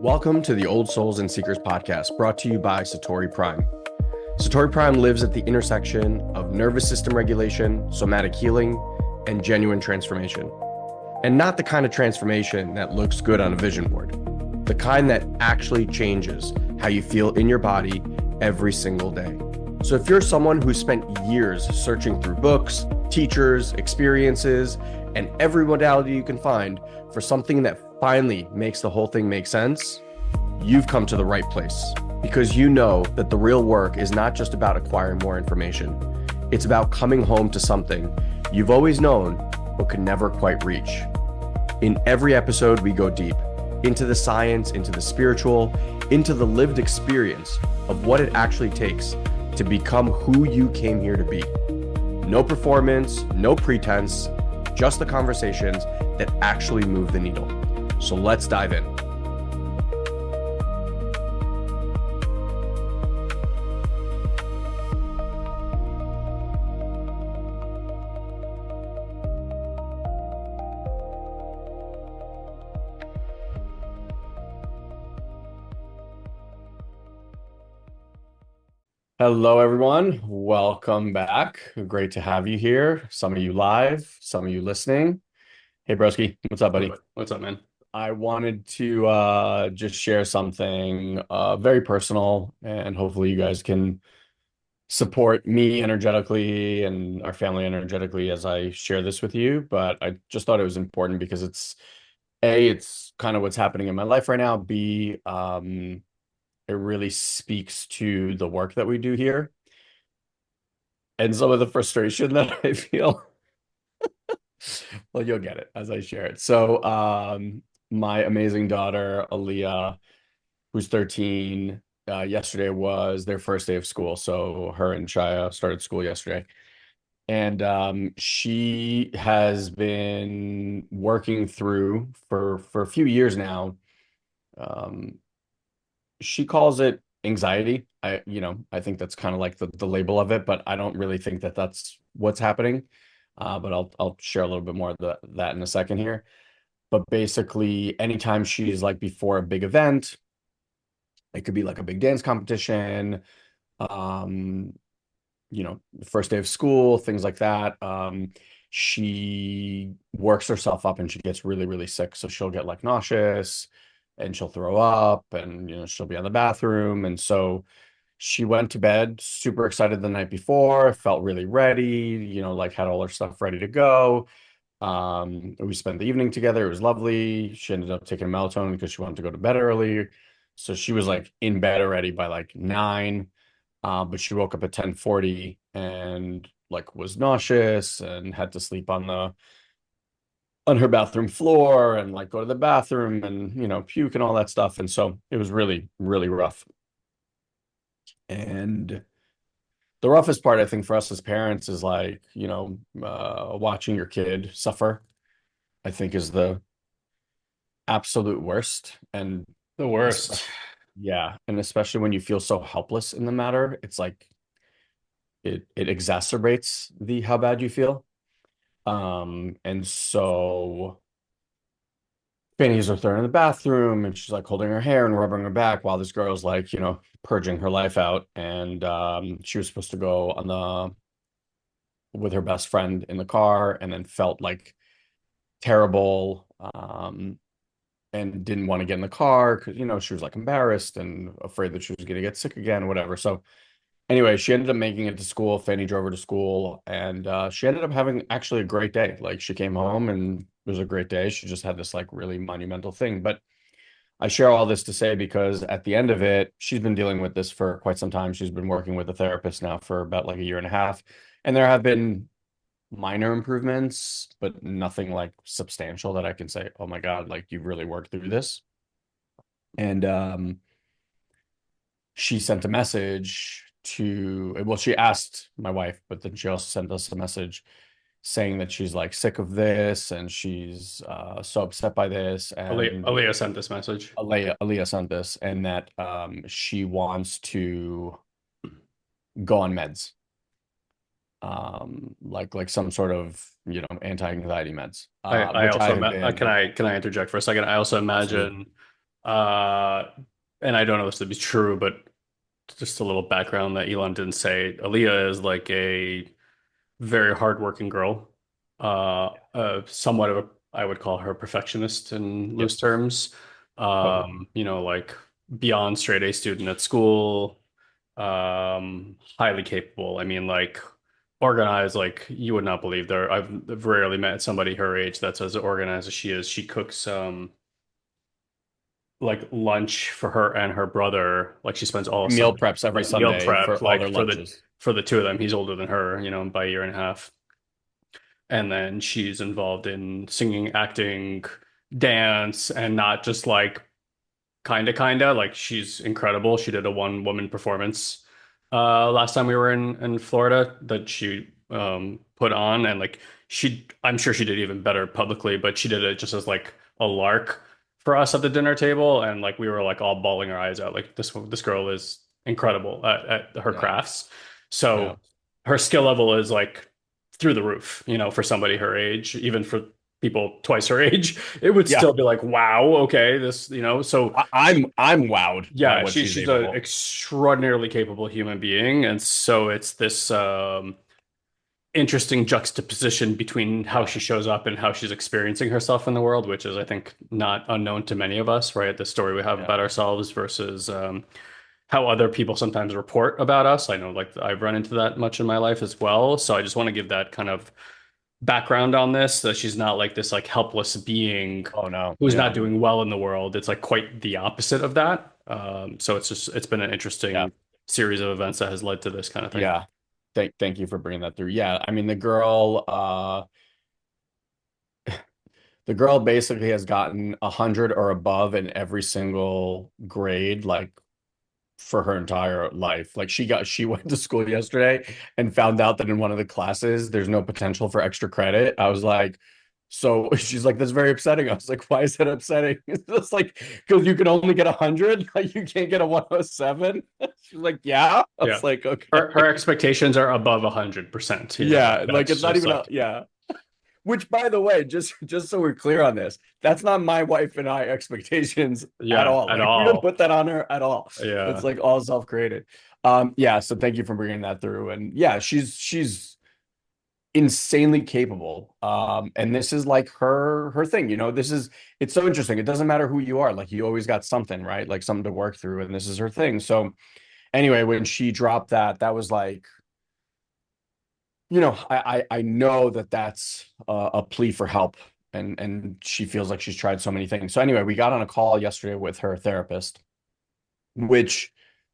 Welcome to the Old Souls and Seekers podcast, brought to you by Satori Prime. Satori Prime lives at the intersection of nervous system regulation, somatic healing, and genuine transformation. And not the kind of transformation that looks good on a vision board, the kind that actually changes how you feel in your body every single day. So if you're someone who spent years searching through books, teachers, experiences, and every modality you can find for something that finally makes the whole thing make sense, you've come to the right place, because you know that the real work is not just about acquiring more information. It's about coming home to something you've always known but could never quite reach. In every episode, we go deep into the science, into the spiritual, into the lived experience of what it actually takes to become who you came here to be. No performance, no pretense, just the conversations that actually move the needle. So let's dive in. Hello, everyone. Welcome back. Great to have you here. Some of you live, some of you listening. Hey, broski. What's up, buddy? What's up, man? I wanted to just share something very personal, and hopefully you guys can support me energetically and our family energetically as I share this with you. But I just thought it was important because it's kind of what's happening in my life right now. B, it really speaks to the work that we do here and some of the frustration that I feel. Well, you'll get it as I share it. So, my amazing daughter, Aaliyah, who's 13, yesterday was their first day of school. So her and Shia started school yesterday. And she has been working through for a few years now. She calls it anxiety. I think that's kind of like the label of it, but I don't really think that that's what's happening. But I'll share a little bit more of that in a second here. But basically, anytime she's like before a big event, it could be like a big dance competition, um, the first day of school, things like that. She works herself up and she gets really, really sick. So she'll get like nauseous and she'll throw up and, she'll be on the bathroom. And so she went to bed super excited the night before, felt really ready, like had all her stuff ready to go. We spent the evening together. It was lovely. She ended up taking melatonin because she wanted to go to bed early. So she was like in bed already by like 9. But she woke up at 10:40 and like was nauseous and had to sleep on her bathroom floor and like go to the bathroom and puke and all that stuff. And so it was really, really rough. And the roughest part, I think, for us as parents is like, watching your kid suffer, I think is the absolute worst. And The worst. yeah, and especially when you feel so helpless in the matter, it's like it exacerbates the how bad you feel. And so Fanny's with her in the bathroom and she's like holding her hair and rubbing her back while this girl's like, purging her life out. And she was supposed to go with her best friend in the car and then felt like terrible, and didn't want to get in the car because, she was like embarrassed and afraid that she was going to get sick again, whatever. So anyway, she ended up making it to school. Fanny drove her to school and she ended up having actually a great day. Like she came home and it was a great day. She just had this like really monumental thing. But I share all this to say because at the end of it, she's been dealing with this for quite some time. She's been working with a therapist now for about like a year and a half. And there have been minor improvements, but nothing like substantial that I can say, oh my God, like you've really worked through this. And she sent a message she asked my wife, but then she also sent us a message saying that she's like sick of this and she's so upset by this. And Aaliyah sent this message. Aaliyah sent this, and that she wants to go on meds. Like some sort of, anti-anxiety meds. I Which I also have been can I interject for a second? I also absolutely. imagine Uh, and I don't know this to be true, but just a little background that Elon didn't say. Aaliyah is like a very hardworking girl. Somewhat of a, I would call her a perfectionist in Yep, loose terms. totally. Like beyond straight A student at school, highly capable. I mean, like organized, like you would not believe there. I've rarely met somebody her age that's as organized as she is. She cooks like lunch for her and her brother. Like she spends all Meal Sunday preps every like meal Sunday prep, for all like their lunches. for the two of them. He's older than her, by a year and a half. And then she's involved in singing, acting, dance, and not just like kinda. Like she's incredible. She did a one woman performance last time we were in Florida that she put on, and like I'm sure she did even better publicly, but she did it just as like a lark for us at the dinner table, and like we were like all bawling our eyes out. Like this girl is incredible at her Yeah, crafts. yeah, So her skill level is like through the roof, for somebody her age, even for people twice her age, it would yeah. still be like, wow, okay, so I'm wowed by yeah, what she's she's an able. extraordinarily capable human being, and so it's this interesting juxtaposition between how Yeah, she shows up and how she's experiencing herself in the world, which is, I think, not unknown to many of us, right? The story we have yeah. about ourselves versus how other people sometimes report about us. I know, like, I've run into that much in my life as well. So I just want to give that kind of background on this, that she's not like this like helpless being Oh no, who's not yeah, doing well in the world. It's like quite the opposite of that. So it's been an yeah, interesting series of events that has led to this kind of thing. yeah. Thank you for bringing that through. Yeah, I mean the girl basically has gotten 100 or above in every single grade, like for her entire life. Like she went to school yesterday and found out that in one of the classes there's no potential for extra credit. I was like, so she's like, that's very upsetting. I was like, why is that upsetting? It's just like because you can only get 100, like you can't get a 107. She's like, yeah. I was Yeah. like, okay. Her expectations are above 100%. Yeah, like That's it's not just even a like, yeah. Which, by the way, just so we're clear on this, that's not my wife and I expectations at yeah, all. at Like we don't all. put that on her at all. It's Yeah. like all self-created. Yeah, so thank you for bringing that through. And yeah, she's insanely capable. And this is like her thing, this is it's so interesting. It doesn't matter who you are, like you always got something, right? Like something to work through, and this is her thing. So anyway, when she dropped that, that was like I know that that's a plea for help, and she feels like she's tried so many things. So anyway, we got on a call yesterday with her therapist, which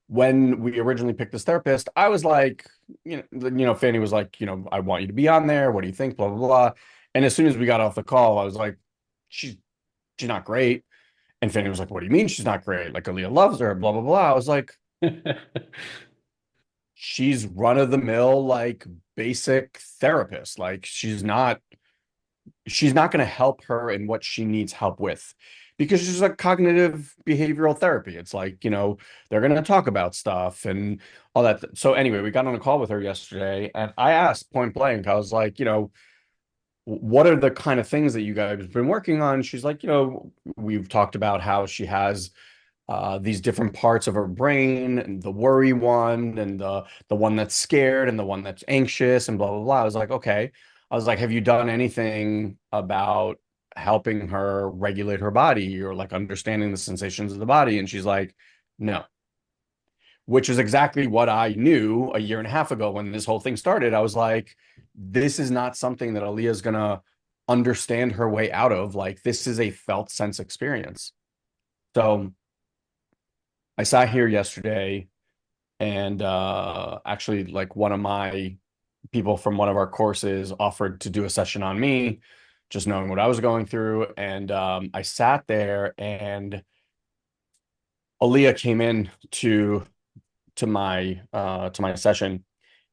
when we originally picked this therapist, I was like, Fanny was like, I want you to be on there. What do you think? Blah blah blah. And as soon as we got off the call, I was like, she's she's not great. And Fanny was like, what do you mean she's not great? Like Aaliyah loves her. Blah blah blah. I was like, she's run of the mill, like basic therapist. Like she's not going to help her in what she needs help with because she's like cognitive behavioral therapy. It's like, they're going to talk about stuff and all that. So anyway, we got on a call with her yesterday and I asked point blank, I was like, what are the kind of things that you guys have been working on? She's like, we've talked about how she has these different parts of her brain, and the worry one, and the one that's scared, and the one that's anxious, and blah blah blah. I was like, okay. I was like, have you done anything about helping her regulate her body or like understanding the sensations of the body? And she's like, no. Which is exactly what I knew a year and a half ago when this whole thing started. I was like, this is not something that Aaliyah's gonna understand her way out of. Like, this is a felt sense experience. So I sat here yesterday and actually like one of my people from one of our courses offered to do a session on me, just knowing what I was going through. And I sat there and Aaliyah came in to my session.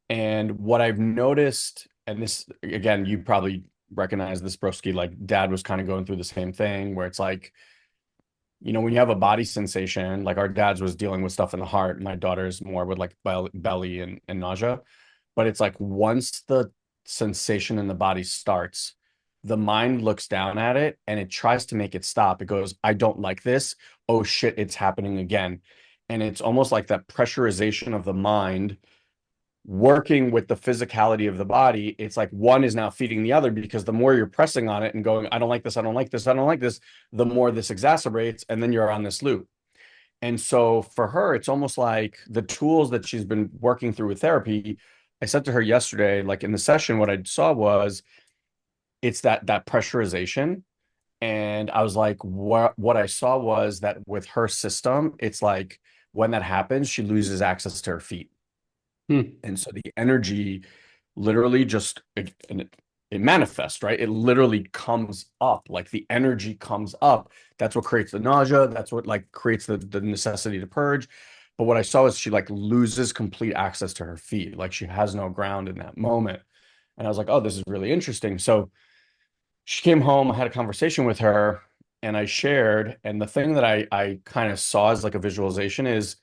And what I've noticed, and this again, you probably recognize this, broski, like dad was kind of going through the same thing where it's like, when you have a body sensation, like our dad's was dealing with stuff in the heart, my daughter's more with like belly and nausea. But it's like once the sensation in the body starts, the mind looks down at it and it tries to make it stop. It goes, I don't like this. Oh shit, it's happening again. And it's almost like that pressurization of the mind working with the physicality of the body. It's like one is now feeding the other because the more you're pressing on it and going, I don't like this, I don't like this, I don't like this, the more this exacerbates. And then you're on this loop. And so for her, it's almost like the tools that she's been working through with therapy. I said to her yesterday, like in the session, what I saw was it's that pressurization. And I was like, what I saw was that with her system, it's like when that happens, she loses access to her feet. Hmm. And so the energy literally just it manifests, right? It literally comes up, like the energy comes up. That's what creates the nausea. That's what like creates the necessity to purge. But what I saw is she like loses complete access to her feet. Like she has no ground in that moment. And I was like, oh, this is really interesting. So she came home, I had a conversation with her, and I shared. And the thing that I kind of saw as like a visualization is,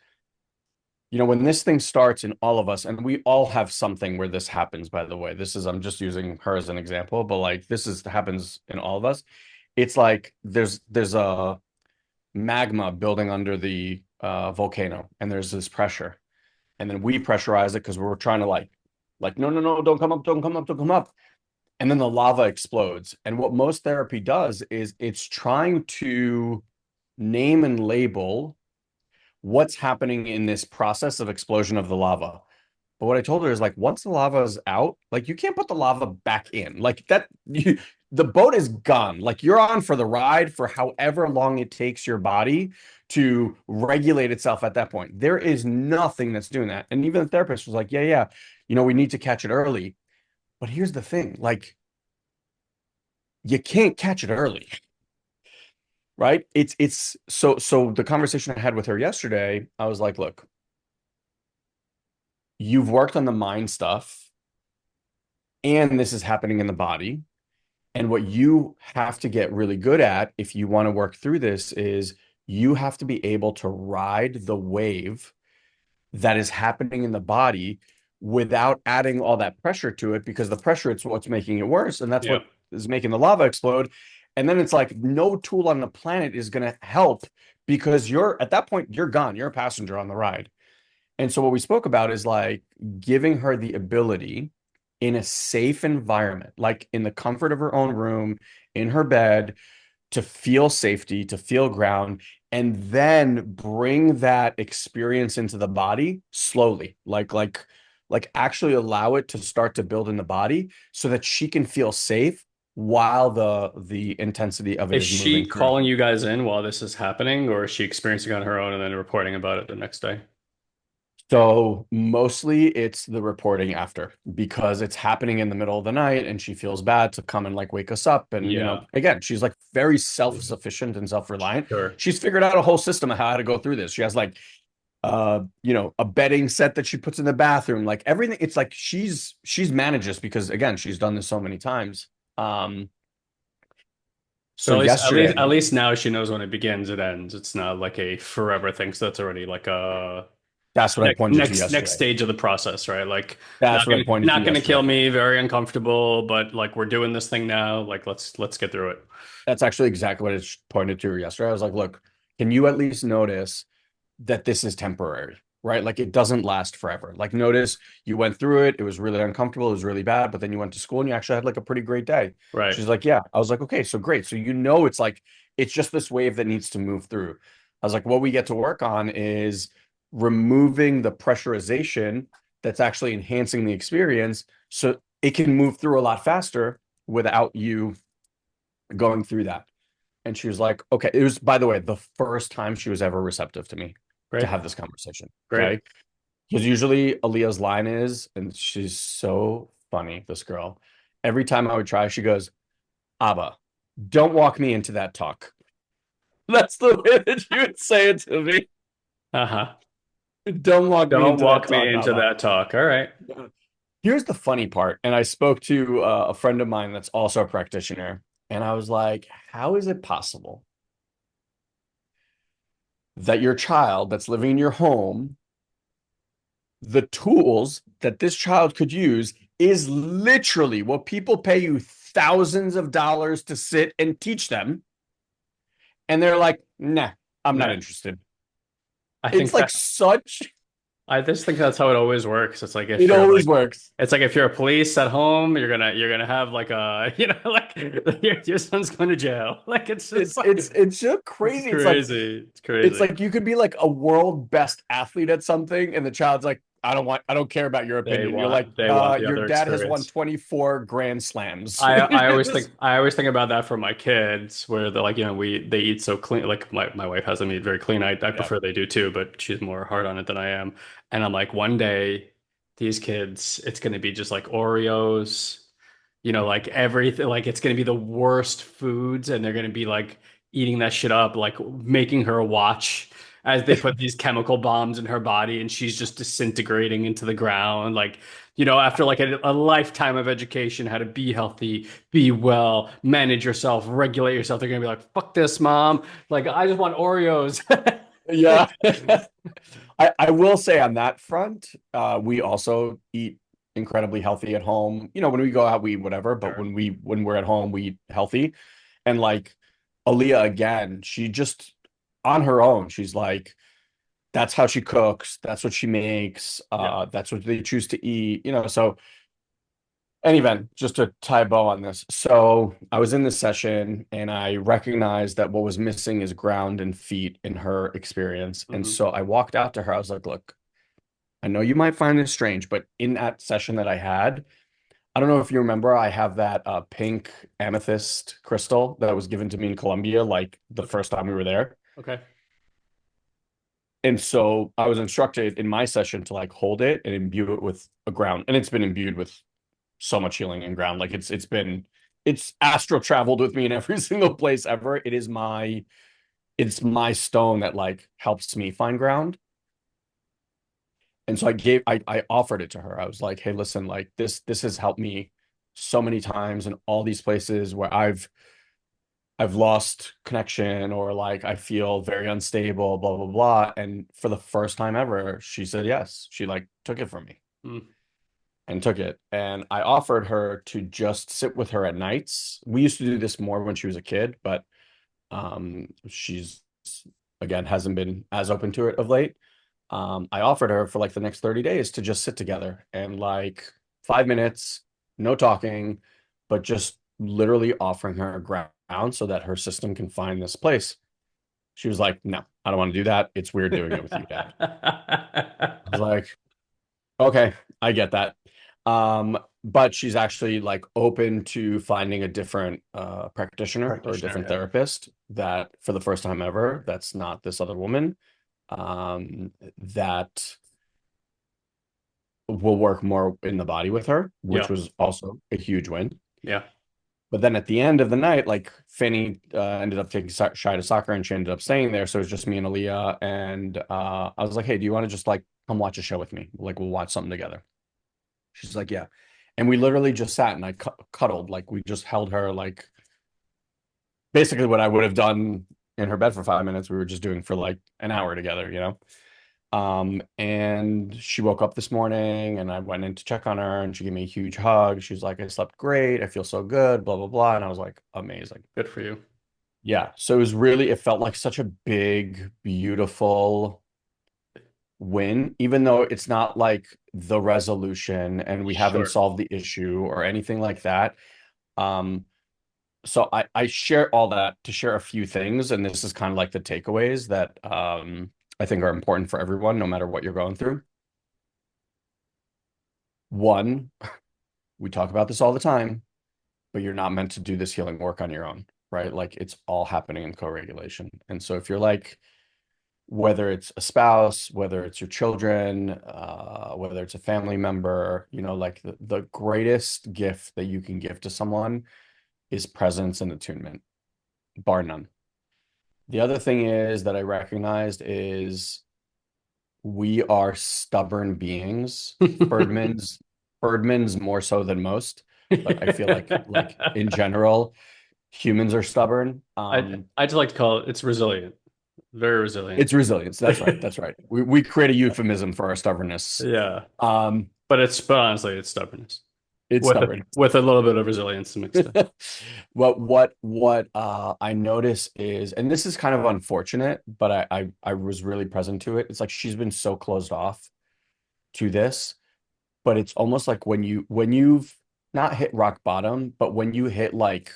when this thing starts in all of us, and we all have something where this happens, by the way. This is, I'm just using her as an example, but like this is happens in all of us. It's like there's a magma building under the volcano, and there's this pressure. And then we pressurize it because we're trying to like, no, no, no, don't come up, don't come up, don't come up. And then the lava explodes. And what most therapy does is it's trying to name and label what's happening in this process of explosion of the lava. But what I told her is like once the lava is out, like you can't put the lava back in. Like that the boat is gone. Like you're on for the ride for however long it takes your body to regulate itself at that point. There is nothing that's doing that. And even the therapist was like, yeah, yeah, we need to catch it early. But here's the thing, like you can't catch it early, right? It's so the conversation I had with her yesterday, I was like, look, you've worked on the mind stuff and this is happening in the body. And what you have to get really good at if you want to work through this is you have to be able to ride the wave that is happening in the body without adding all that pressure to it because the pressure it's what's making it worse and that's Yeah. what is making the lava explode. And then it's like no tool on the planet is going to help because you're at that point you're gone. You're a passenger on the ride. And so what we spoke about is like giving her the ability in a safe environment, like in the comfort of her own room, in her bed, to feel safety, to feel ground, and then bring that experience into the body slowly, like actually allow it to start to build in the body so that she can feel safe while the intensity of it Is is she moving through. calling you guys in while this is happening, or is she experiencing it on her own and then reporting about it the next day? So mostly it's the reporting after because it's happening in the middle of the night and she feels bad to come and like wake us up. And, Yeah, again, she's like very self-sufficient and self-reliant. sure. She's figured out a whole system of how to go through this. She has like, a bedding set that she puts in the bathroom, like everything. It's like she's managed this because again, she's done this so many times. So So at yesterday, least now she knows when it begins, it ends. It's not like a forever thing. So that's already like a that's what I pointed to next yesterday. stage of the process, right? Like That's what I pointed to not gonna kill yesterday. me, very uncomfortable, but like we're doing this thing now. Like let's get through it. That's actually exactly what I pointed to yesterday. I was like, look, can you at least notice that this is temporary, right? Like it doesn't last forever. Like notice you went through it. It was really uncomfortable. It was really bad, but then you went to school and you actually had like a pretty great day. Right. She's like, yeah. I was like, okay, so great. So it's like it's just this wave that needs to move through. I was like, what we get to work on is removing the pressurization that's actually enhancing the experience so it can move through a lot faster without you going through that. And she was like, okay. It was, by the way, the first time she was ever receptive to me to Great. have this conversation. Great. Okay. Because usually Aaliyah's line is, and she's so funny, this girl. Every time I would try, she goes, Abba, don't walk me into that talk. That's the way that she would say it to me. Uh-huh. Don't walk me Don't into that walk talk, me into Abba. that talk. All right. Here's the funny part. And I spoke to a friend of mine that's also a practitioner. And I was like, how is it possible that your child that's living in your home, the tools that this child could use is literally what people pay you thousands of dollars to sit and teach them. And they're like, nah, I'm not No, interested. I It's think like that such, I just think that's how it always works. It's like if it you're always like works. it's like if you're a police at home, you're gonna have like a like your son's going to jail. Like it's just like It's just it's crazy. crazy. It's It's crazy. like you could be like a world best athlete at something, and the child's like, I don't care about your opinion. You're like, They want the your other dad has won experience. 24 Grand Slams. I You're always just, think about that for my kids where they're like, they eat so clean. Like my wife has them eat very clean. I yeah. prefer they do too, but she's more hard on it than I am. And I'm like, one day these kids, it's gonna be just like Oreos, like everything, like it's gonna be the worst foods, and they're gonna be like eating that shit up, like making her watch as they put these chemical bombs in her body and she's just disintegrating into the ground. Like, after like a lifetime of education, how to be healthy, be well, manage yourself, regulate yourself, they're gonna be like, fuck this, mom. Like, I just want Oreos. Yeah. I will say on that front, we also eat incredibly healthy at home. When we go out, we eat whatever, but Sure. when we're at home, we eat healthy. And like Aaliyah again, she just on her own, she's like, that's how she cooks, that's what she makes, Yeah. that's what they choose to eat. So any event, just to tie a bow on this. So I was in this session and I recognized that what was missing is ground and feet in her experience. And Hmm. so I walked out to her. I was like, look, I know you might find this strange, but in that session that I had, I don't know if you remember, I have that pink amethyst crystal that was given to me in Colombia, like the Okay. first time we were there. Okay. And so I was instructed in my session to like hold it and imbue it with a ground. And it's been imbued with so much healing in ground. Like it's astral traveled with me in every single place ever. It's my stone that like helps me find ground. And so I offered it to her. I was like, hey, listen, like this has helped me so many times in all these places where I've lost connection or like I feel very unstable, blah blah blah. And for the first time ever, she said yes. She like took it from me Mm. and took it. And I offered her to just sit with her at nights. We used to do this more when she was a kid, but she's again hasn't been as open to it of late. I offered her for like the next 30 days to just sit together and like 5 minutes, no talking, but just literally offering her ground so that her system can find this place. She was like, no, I don't want to do that. It's weird doing it with you, Dad. I was like, okay, I get that. But she's actually like open to finding a different practitioner or a Practitioner, different yeah. therapist that for the first time ever, that's not this other woman, that will work more in the body with her, which Yeah. was also a huge win. Yeah. But then at the end of the night, like Fanny ended up taking Shy to soccer and she ended up staying there. So it was just me and Aaliyah. And I was like, hey, do you want to just like come watch a show with me? Like we'll watch something together. She's like, yeah. And we literally just sat and I cuddled. Like we just held her like basically what I would have done in her bed for 5 minutes. We were just doing for like an hour together. And she woke up this morning and I went in to check on her and she gave me a huge hug. She was like, I slept great. I feel so good, blah, blah, blah. And I was like, amazing. Good for you. Yeah. So it felt like such a big, beautiful win, even though it's not like the resolution and we haven't Sure. solved the issue or anything like that. Um, so I share all that to share a few things. And this is kind of like the takeaways that I think are important for everyone, no matter what you're going through. One, we talk about this all the time, but you're not meant to do this healing work on your own, right? Like it's all happening in co-regulation. And so if you're like, whether it's a spouse, whether it's your children, whether it's a family member, like the greatest gift that you can give to someone is presence and attunement, bar none. The other thing is that I recognized is we are stubborn beings. Birdman's more so than most, but I feel like in general, humans are stubborn. I just like to call it's resilient. Very resilient. It's resilience. That's right. That's right. We create a euphemism for our stubbornness. Yeah. Um, But honestly, it's stubbornness. It's stubborn. with a little bit of resilience mixed in. What I notice is, and this is kind of unfortunate, but I was really present to it. It's like she's been so closed off to this, but it's almost like when you've not hit rock bottom, but when you hit like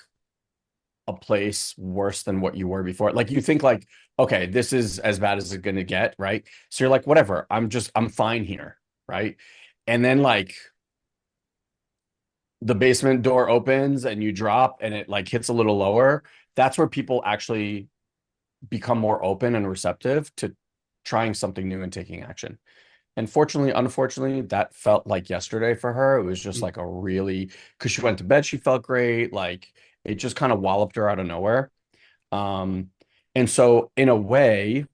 a place worse than what you were before, like you think like, okay, this is as bad as it's gonna get, right? So you're like, whatever, I'm fine here, right? And then like the basement door opens and you drop and it like hits a little lower. That's where people actually become more open and receptive to trying something new and taking action. And fortunately, unfortunately, that felt like yesterday for her. It was just like a really, because she went to bed, she felt great. Like it just kind of walloped her out of nowhere. Um, and so in a way,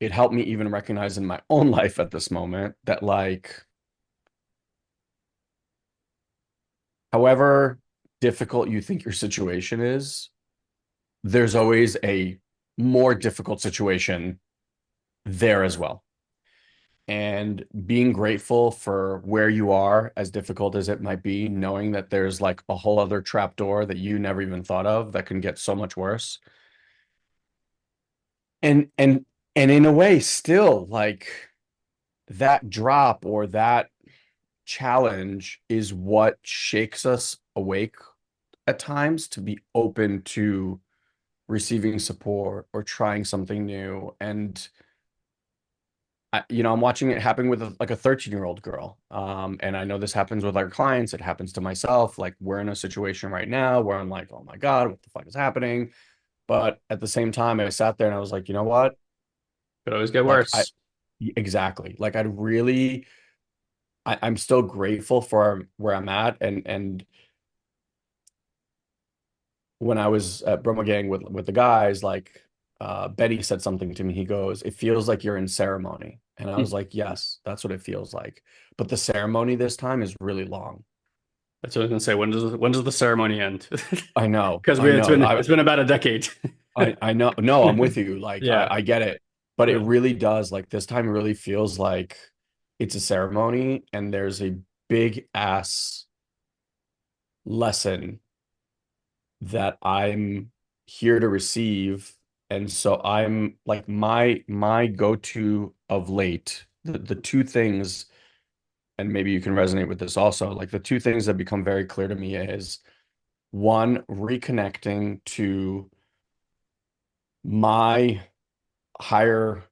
it helped me even recognize in my own life at this moment that like, however difficult you think your situation is, there's always a more difficult situation there as well. And being grateful for where you are, as difficult as it might be, knowing that there's like a whole other trap door that you never even thought of that can get so much worse. And and in a way, still like that drop or that challenge is what shakes us awake at times to be open to receiving support or trying something new. And I'm watching it happen with like a 13-year-old girl. And I know this happens with our clients. It happens to myself. Like we're in a situation right now where I'm like, oh my God, what the fuck is happening? But at the same time, I sat there and I was like, you know what? Could always get Like I worse. exactly. Like I'm still grateful for where I'm at. And when I was at Bromo Gang with the guys, like Betty said something to me. He goes, "It feels like you're in ceremony." And I was like, "Yes, that's what it feels like." But the ceremony this time is really long. That's what I was gonna say. When does the ceremony end? I know, Because I know. it's been about a decade. I know. No, I'm with you. Like Yeah. I get it, but it Yeah. really does. Like this time, it really feels like it's a ceremony, and there's a big ass lesson that I'm here to receive. And so I'm like my go-to of late, the two things, and maybe you can resonate with this also, like the two things that become very clear to me is one, reconnecting to my higher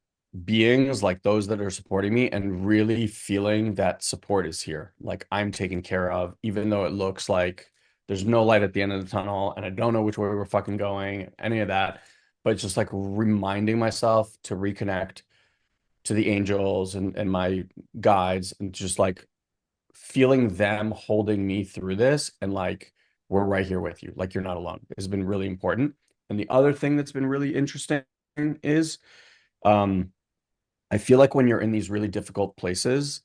beings, like those that are supporting me, and really feeling that support is here. Like I'm taken care of, even though it looks like there's no light at the end of the tunnel and I don't know which way we're fucking going, any of that. But it's just like reminding myself to reconnect to the angels and my guides and just like feeling them holding me through this and like we're right here with you. Like you're not alone. Has been really important. And the other thing that's been really interesting is um I feel like when you're in these really difficult places,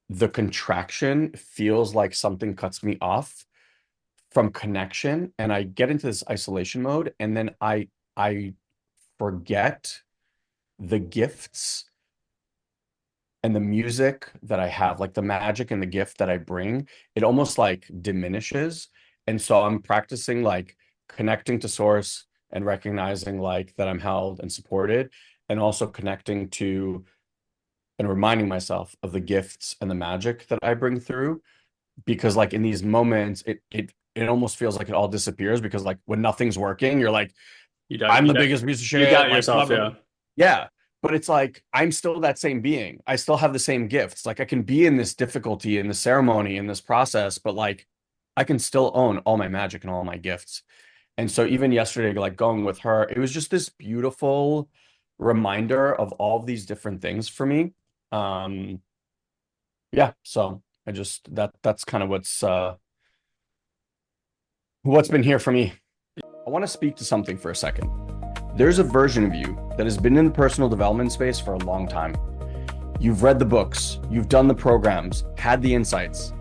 the contraction feels like something cuts me off from connection and I get into this isolation mode and then I forget the gifts and the music that I have, like the magic and the gift that I bring, it almost like diminishes. And so I'm practicing like connecting to source and recognizing like that I'm held and supported and also connecting to and reminding myself of the gifts and the magic that I bring through because like in these moments it almost feels like it all disappears because like when nothing's working you're like I'm the biggest piece of You shit doubt like blah yourself, blah blah. yeah. Yeah, but it's like I'm still that same being. I still have the same gifts. Like I can be in this difficulty in the ceremony in this process but like I can still own all my magic and all my gifts. And so even yesterday, like going with her, it was just this beautiful reminder of all of these different things for me. Um, yeah, so I just that's kind of what's been here for me. I want to speak to something for a second. There's a version of you that has been in the personal development space for a long time. You've read the books, you've done the programs, had the insights,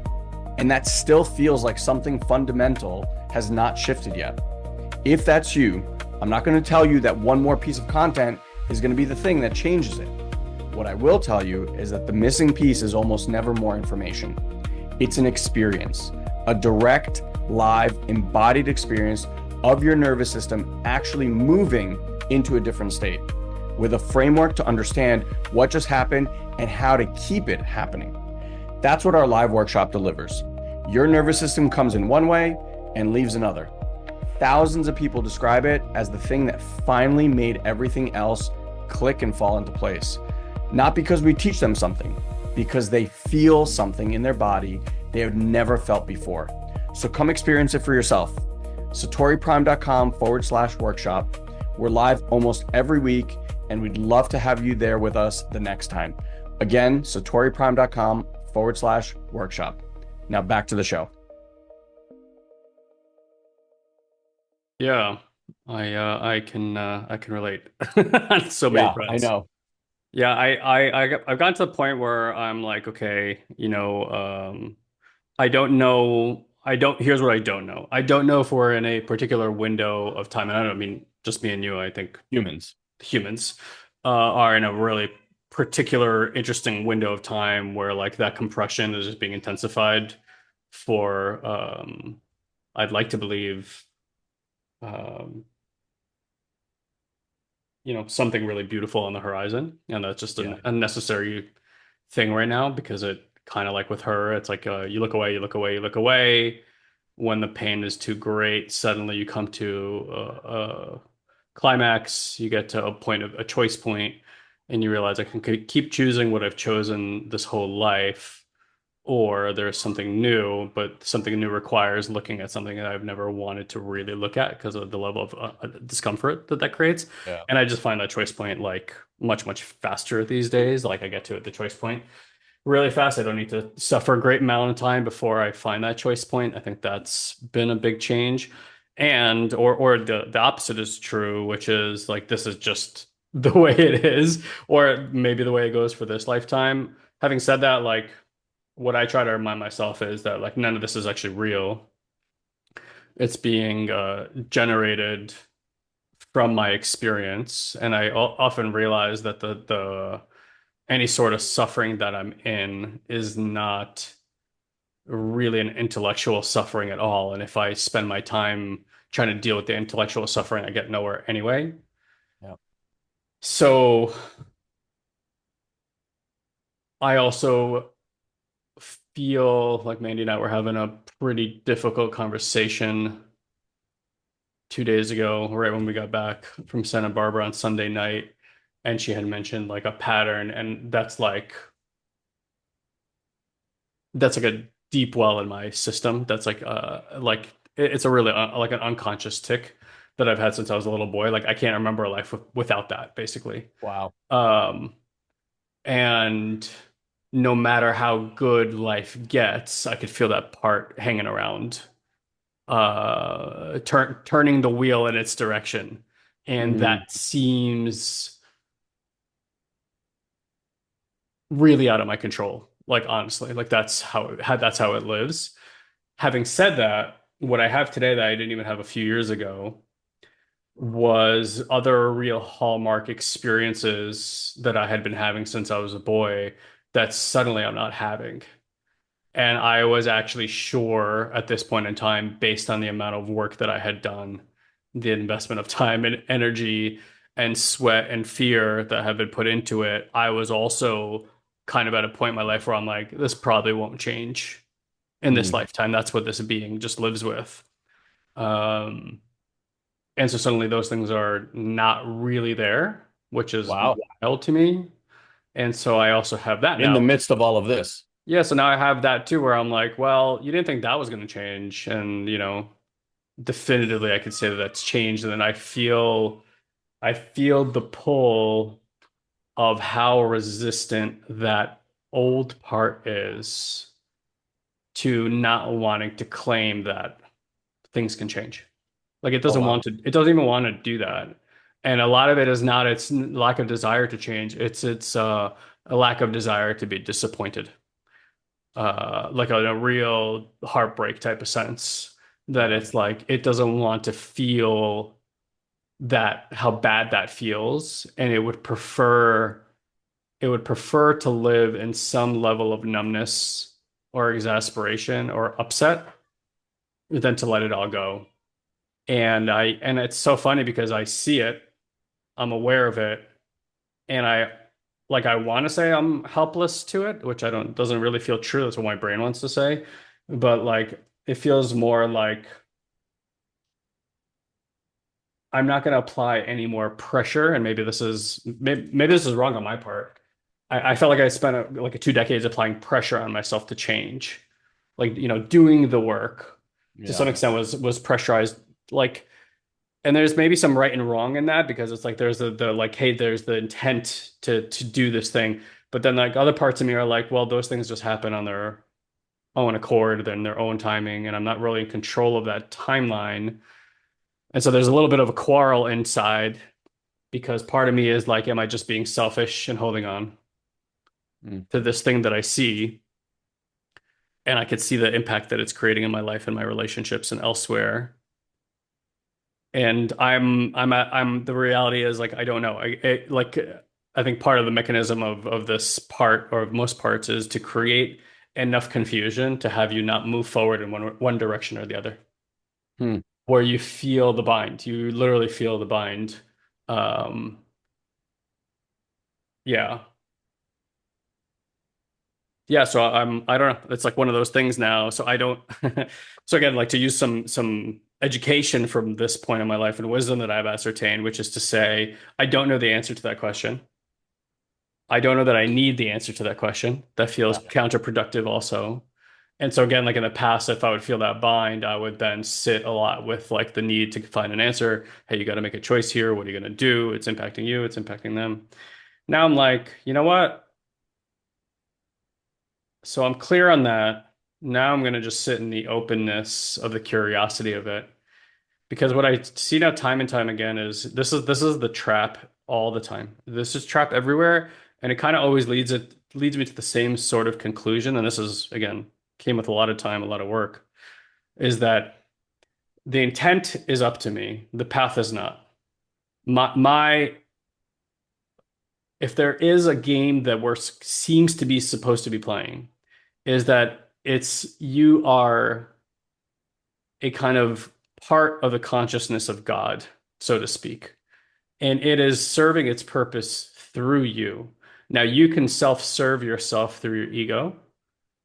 and that still feels like something fundamental has not shifted yet. If that's you, I'm not going to tell you that one more piece of content is going to be the thing that changes it. What I will tell you is that the missing piece is almost never more information. It's an experience, a direct, live, embodied experience of your nervous system actually moving into a different state with a framework to understand what just happened and how to keep it happening. That's what our live workshop delivers. Your nervous system comes in one way and leaves another. Thousands of people describe it as the thing that finally made everything else click and fall into place. Not because we teach them something, because they feel something in their body they have never felt before. So come experience it for yourself. satoriprime.com/workshop. We're live almost every week, and we'd love to have you there with us the next time. Again, satoriprime.com/workshop. Now back to the show. Yeah, I can relate on so many Yeah, I fronts. know. Yeah, I've gotten to the point where I'm like, okay, I don't know. Here's what I don't know. I don't know if we're in a particular window of time, and I don't mean just me and you. I think Humans. humans are in a really particular, interesting window of time where like that compression is just being intensified for, I'd like to believe, um, something really beautiful on the horizon, and that's just Yeah. an unnecessary thing right now because it kind of like with her, it's like you look away, you look away, you look away. When the pain is too great, suddenly you come to a climax, you get to a point of a choice point, and you realize I can keep choosing what I've chosen this whole life, or there's something new, but something new requires looking at something that I've never wanted to really look at because of the level of discomfort that creates. Yeah. And I just find that choice point like much, much faster these days. Like I get to the choice point really fast. I don't need to suffer a great amount of time before I find that choice point. I think that's been a big change. And or the opposite is true, which is like this is just the way it is, or maybe the way it goes for this lifetime. Having said that, like what I try to remind myself is that like none of this is actually real. It's being generated from my experience, and I often realize that the any sort of suffering that I'm in is not really an intellectual suffering at all. And if I spend my time trying to deal with the intellectual suffering, I get nowhere anyway. Yeah. So I also feel like Mandy and I were having a pretty difficult conversation 2 days ago, right when we got back from Santa Barbara on Sunday night. And she had mentioned like a pattern, and that's like a deep well in my system. That's like it's a really like an unconscious tick that I've had since I was a little boy. Like I can't remember a life without that, basically. Wow. Um, and no matter how good life gets, I could feel that part hanging around, turning the wheel in its direction. And Mm, that seems really out of my control. Like honestly, like that's how it lives. Having said that, what I have today that I didn't even have a few years ago was other real hallmark experiences that I had been having since I was a boy that suddenly I'm not having. And I was actually sure at this point in time, based on the amount of work that I had done, the investment of time and energy and sweat and fear that had been put into it, I was also kind of at a point in my life where I'm like, this probably won't change in this mm. lifetime. That's what this being just lives with. Um, and so suddenly those things are not really there, which is Wow. wild to me. And so I also have that In the now. midst of all of this. Yeah, so now I have that too, where I'm like, well, you didn't think that was going to change. And, definitively I could say that that's changed. And then I feel the pull of how resistant that old part is to not wanting to claim that things can change. Like Oh, wow. it doesn't even want to do that. And a lot of it is not its lack of desire to change. It's a lack of desire to be disappointed. Like a real heartbreak type of sense that Yeah. it's like it doesn't want to feel that how bad that feels, and it would prefer it would prefer to live in some level of numbness or exasperation or upset than to let it all go. And it's so funny because I see it, I'm aware of it, and I want to say I'm helpless to it, which I don't doesn't really feel true. That's what my brain wants to say. But like it feels more like I'm not going to apply any more pressure. And maybe this is wrong on my part. I felt like I spent like 2 decades applying pressure on myself to change, like doing the work to Yeah. some extent was pressurized. Like, and there's maybe some right and wrong in that because it's like there's the like, hey, there's the intent to do this thing, but then like other parts of me are like, well, those things just happen on their own accord, then their own timing, and I'm not really in control of that timeline. And so there's a little bit of a quarrel inside because part of me is like, am I just being selfish and holding on Mm. to this thing that I see? And I could see the impact that it's creating in my life and my relationships and elsewhere. And I'm the reality is like I don't know. I think part of the mechanism of this part or of most parts is to create enough confusion to have you not move forward in one direction or the other, Hmm. where you feel the bind. You literally feel the bind. Um, yeah. Yeah, so I don't know. It's like one of those things now. So I don't so again, like to use some education from this point in my life and wisdom that I've ascertained, which is to say, I don't know the answer to that question. I don't know that I need the answer to that question. That feels Yeah. counterproductive also. And so again, like in the past, if I would feel that bind, I would then sit a lot with like the need to find an answer. Hey, you got to make a choice here. What are you going to do? It's impacting you, it's impacting them. Now I'm like, you know what? So I'm clear on that. Now I'm going to just sit in the openness of the curiosity of it. Because what I see now time and time again is this is the trap all the time. This is trap everywhere, and it kind of always leads me to the same sort of conclusion. And this is again came with a lot of time, a lot of work, is that the intent is up to me. The path is not. My if there is a game that we're seems to be supposed to be playing, is that it's you are a kind of part of the consciousness of God, so to speak. And it is serving its purpose through you. Now, you can self-serve yourself through your ego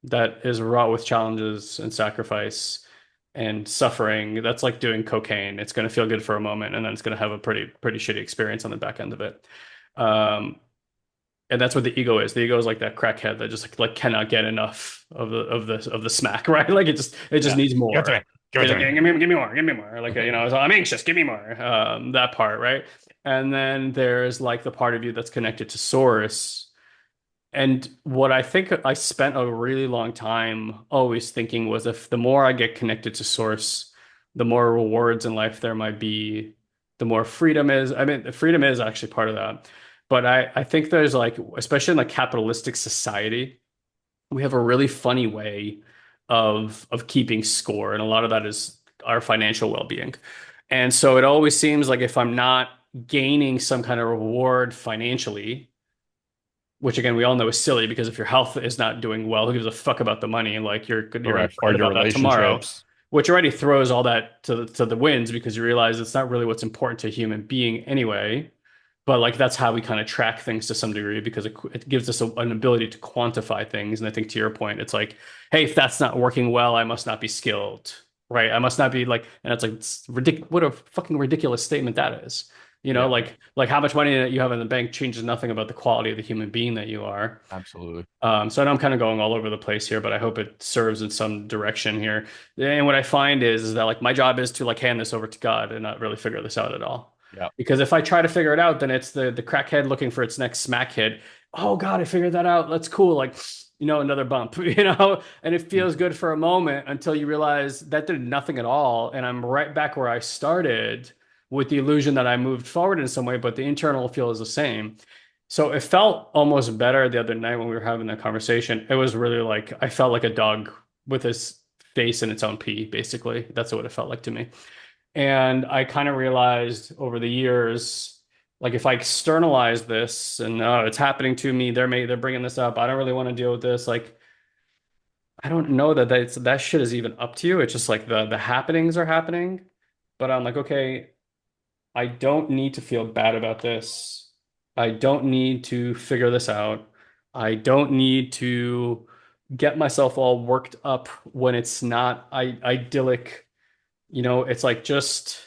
that is wrought with challenges and sacrifice and suffering. That's like doing cocaine. It's going to feel good for a moment, and then it's going to have a pretty shitty experience on the back end of it. Um, and that's what the ego is. The ego is like that crackhead that just like cannot get enough of the smack, right? Like it just Yeah. needs Give it to more. me. Give it It's to like, me. give me more, give me more. Like so I'm anxious, give me more. That part, right? And then there's like the part of you that's connected to source. And what I think I spent a really long time always thinking was if the more I get connected to source, the more rewards in life there might be, the more freedom is. I mean, freedom is actually part of that. But I think there's like, especially in like capitalistic society, we have a really funny way of keeping score. And a lot of that is our financial well-being. And so it always seems like if I'm not gaining some kind of reward financially, which again we all know is silly because if your health is not doing well, who gives a fuck about the money? Like you're going to Correct. Or forget your about that tomorrow, relationships. which already throws all that to the winds because you realize it's not really what's important to a human being anyway. But like that's how we kind of track things to some degree because it gives us an ability to quantify things. And I think to your point, it's like, hey, if that's not working well, I must not be skilled, right? I must not be like, and it's like it's ridiculous. What a fucking ridiculous statement that is. Yeah, Like how much money that you have in the bank changes nothing about the quality of the human being that you are. absolutely. So I know I'm kind of going all over the place here, but I hope it serves in some direction here. And what I find is that like my job is to like hand this over to God and not really figure this out at all. Yeah. Because if I try to figure it out, then it's the crackhead looking for its next smack hit. Oh God, I figured that out. That's cool. Like, another bump, and it Mm. feels good for a moment until you realize that did nothing at all. And I'm right back where I started with the illusion that I moved forward in some way, but the internal feel is the same. So it felt almost better the other night when we were having that conversation. It was really like I felt like a dog with his face in its own pee, basically. That's what it felt like to me. And I kind of realized over the years, like if I externalize this and it's happening to me, they're bringing this up. I don't really want to deal with this. Like I don't know that shit is even up to you. It's just like the happenings are happening. But I'm like, okay, I don't need to feel bad about this. I don't need to figure this out. I don't need to get myself all worked up when it's not idyllic. It's like just